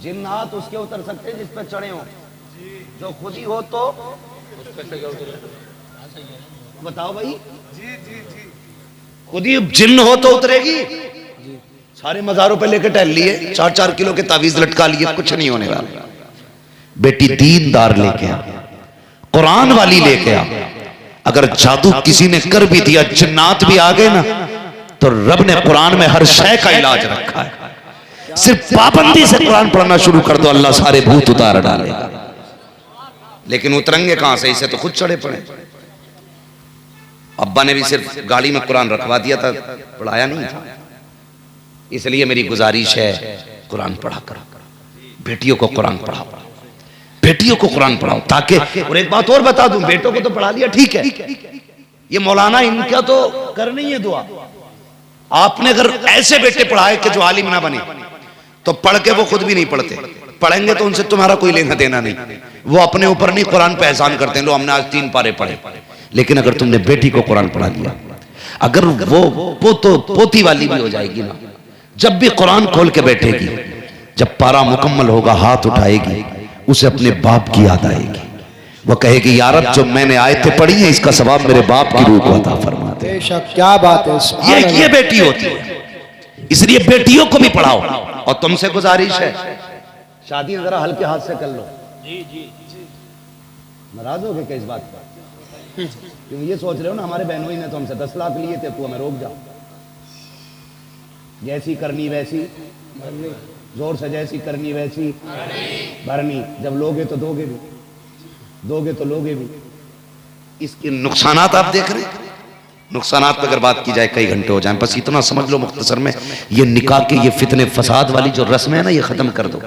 जिन्नात उसके उतर सकते जिस पे चढ़े हो, जो खुद ही हो तो बताओ भाई, खुद ही जिन्न हो तो उतरेगी। सारे मजारों पे लेके टहल लिए, 4-4 किलो के तावीज लटका लिए, कुछ नहीं होने वाला। बेटी दीनदार लेके आ, कुरान वाली लेके आ। अगर जादू किसी ने कर भी दिया, जिन्नात भी आ गए ना, तो रब ने कुरान में हर शय का इलाज रखा है। सिर्फ पाबंदी से कुरान पढ़ना शुरू कर दो, अल्लाह सारे भूत उतार डालेगा। लेकिन उतरेंगे कहां से? इसे तो खुद चढ़े पड़े। अब्बा ने भी सिर्फ गाड़ी में कुरान रखवा दिया था, पढ़ाया नहीं था। इसलिए मेरी गुजारिश है, कुरान पढ़ा करो, बेटियों को कुरान पढ़ाओ, बेटियों को कुरान पढ़ाओ। ताकि, और एक बात और बता दूं, बेटों को तो पढ़ा लिया ठीक है, ये मौलाना इनका तो करनी है दुआ। आपने अगर ऐसे बेटे पढ़ाए कि जो आलिम ना बने, तो पढ़ के वो खुद भी नहीं पढ़ते, पढ़ेंगे तो उनसे तुम्हारा कोई लेना देना नहीं। वो अपने ऊपर नहीं कुरान पे एहसान करते हैं, लो हमने आज 3 पारे पढ़े। लेकिन अगर तुमने बेटी को कुरान पढ़ा लिया, अगर वो पोतो पोती वाली भी हो जाएगी ना, जब भी कुरान खोल के बैठेगी, जब पारा मुकम्मल होगा हाथ उठाएगी, उसे अपने बाप की याद आएगी। वो कहेगी या रब, जो मैंने आयतें पढ़ी हैं इसका सवाब मेरे बाप की रूह को अता फरमा दे। बेशक, क्या बात है। ये बेटी होती है, इसलिए बेटियों को भी पढ़ाओ। और तुमसे गुजारिश है, शादी जरा हल्के हाथ से कर लो। नाराज हो गए क्या इस बात पर? क्यों ये सोच रहे हो ना हमारे बहनों ही ने तो हमसे 10 लाख लिए थे, तू हमें रोक जा। जैसी करनी वैसी जोर से, जैसी करनी वैसी भरनी। जब लोगे तो दोगे भी, दोगे तो लोगे भी। इसके नुकसानात आप देख रहे हैं। नुकसानात पे अगर बात की जाए कई घंटे हो जाए, बस इतना समझ लो मुख्तसर में, ये निकाह के ये फितने फसाद वाली जो रस्म है ना, ये खत्म कर दो।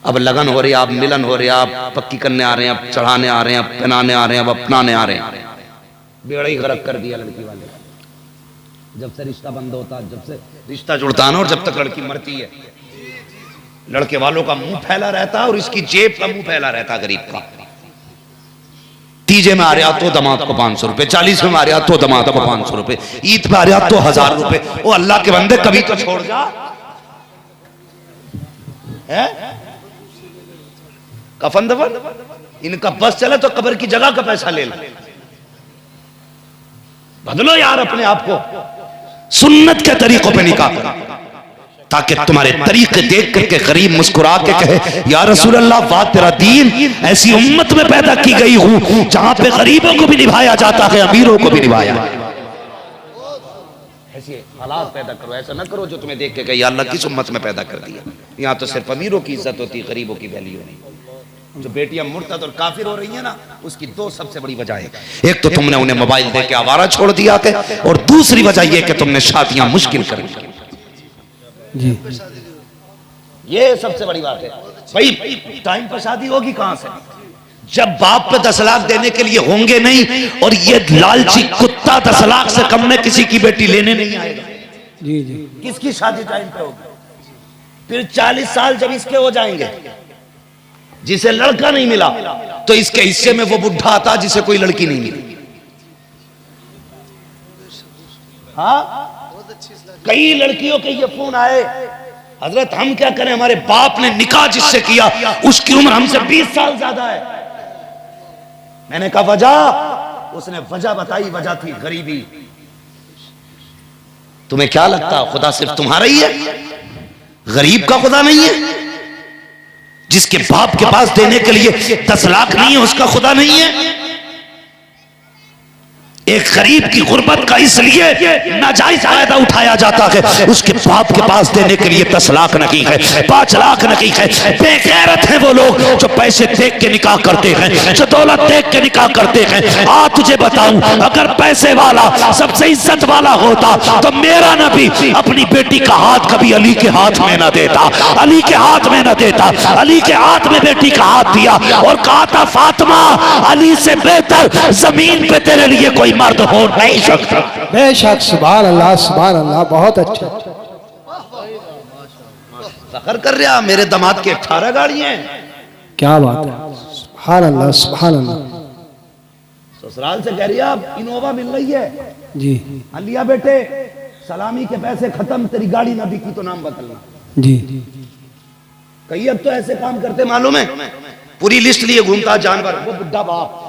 अब लगन हो रही है, आप मिलन हो रहे हैं, आप पक्की करने आ रहे हैं, आप चढ़ाने आ रहे हैं, आप पहनाने आ रहे हैं, अब अपनाने आ रहे हैं। बेड़ा ही गरक कर दिया लड़की वाले। जब से रिश्ता बंद होता, जब से रिश्ता जुड़ता है ना, और जब तक लड़की मरती है, लड़के वालों का मुंह फैला रहता है और इसकी जेब का मुंह फैला रहता है गरीब का। तीजे में आ रहा तो दमाद को 500 रुपए, 40 में आ रहा तो दमाद को 500 रुपए, ईद पे आ रहा तो 1000 रुपए। ओ अल्लाह के बंदे, कभी तो छोड़ जा। है कफन दफन, इनका बस चले तो कब्र की जगह का पैसा ले लो। बदलो यार अपने आप को, सुन्नत के तरीकों पे निकाह करो, ताकि तुम्हारे तरीके देख करके गरीब मुस्कुरा के कहे या रसूल अल्लाह, वाह तेरा दीन, ऐसी उम्मत में पैदा की गई हूं जहां पे गरीबों को भी निभाया जाता है, अमीरों को भी निभाया। ऐसे हालात पैदा करो, ऐसा ना करो जो तुम्हें देख के कहे या अल्लाह किस उम्मत में पैदा कर दिया। यहाँ तो सिर्फ अमीरों की इज्जत होती है, गरीबों की वैल्यू नहीं। जो बेटियां मुर्तद और काफिर हो रही हैं ना, उसकी दो सबसे बड़ी वजह है। एक तो तुमने उन्हें मोबाइल दे के आवारा छोड़ दिया के, और दूसरी वजह यह कि तुमने शादियां मुश्किल कर दी जी। ये सबसे बड़ी बात है भाई। टाइम पर शादी होगी कहां से, जब बाप पे 10 लाख देने के लिए होंगे नहीं, और ये लालची कुत्ता 10 लाख से कम में किसी की बेटी लेने नहीं आएगा जी जी। किसकी शादी टाइम पे होगी? फिर 40 साल जब इसके हो जाएंगे, जिसे लड़का नहीं मिला तो इसके हिस्से में वो बुढ़ा आता जिसे कोई लड़की नहीं मिली। हाँ, कई लड़कियों के ये फोन आए, हजरत हम क्या करें, हमारे बाप ने निकाह जिससे किया उसकी उम्र हमसे 20 साल ज्यादा है। मैंने कहा वजह, उसने वजह बताई, वजह थी गरीबी। तुम्हें क्या लगता खुदा सिर्फ तुम्हारा ही है? गरीब का खुदा नहीं है? जिसके बाप के पास देने के लिए 10 लाख नहीं है, उसका खुदा नहीं है? एक गरीब की गुर्बत का इसलिए नाजायज फायदा उठाया जाता है, उसके बाप के पास देने के लिए 10 लाख नहीं है, 5 लाख नहीं है। बेगैरत हैं वो लोग जो पैसे देख के निकाह करते हैं, जो दौलत देख के निकाह करते हैं। तुझे बताऊं, अगर पैसे वाला सबसे इज्जत वाला होता तो मेरा नबी अपनी बेटी का हाथ कभी अली के हाथ में न देता, अली के हाथ में न देता। अली के हाथ में बेटी का हाथ दिया और कहा था फातिमा, अली से बेहतर जमीन पे तेरे लिए कोई मर्द हो नहीं सकता। बेशक, सुभान अल्लाह, सुभान अल्लाह, बहुत अच्छा। फखर कर रहा मेरे दामाद के 18 गाड़ियां हैं। क्या बात है, सुभान अल्लाह, सुभान अल्लाह। ससुराल से कह रही है अब इनोवा मिल रही है जी। लिया बेटे, सलामी के पैसे खत्म, तेरी गाड़ी ना बिकी तो नाम बदलना जी। कई अब तो ऐसे काम करते मालूम है, पूरी लिस्ट लिए घूमता जानवर। वो बुढ़ा बाप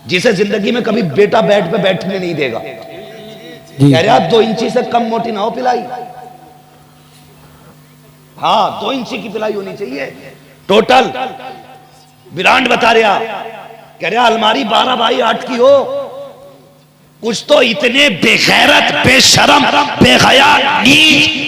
जिसे जिंदगी में कभी बेटा बेड पे बैठने नहीं देगा, कह रहा 2 इंची से कम मोटी ना हो पिलाई। हाँ, 2 इंची की पिलाई होनी चाहिए टोटल। ब्रांड बता रहा, कह रहा अलमारी 12x8 की हो। कुछ तो इतने बेगैरत, बेशरम, बेहया, नीच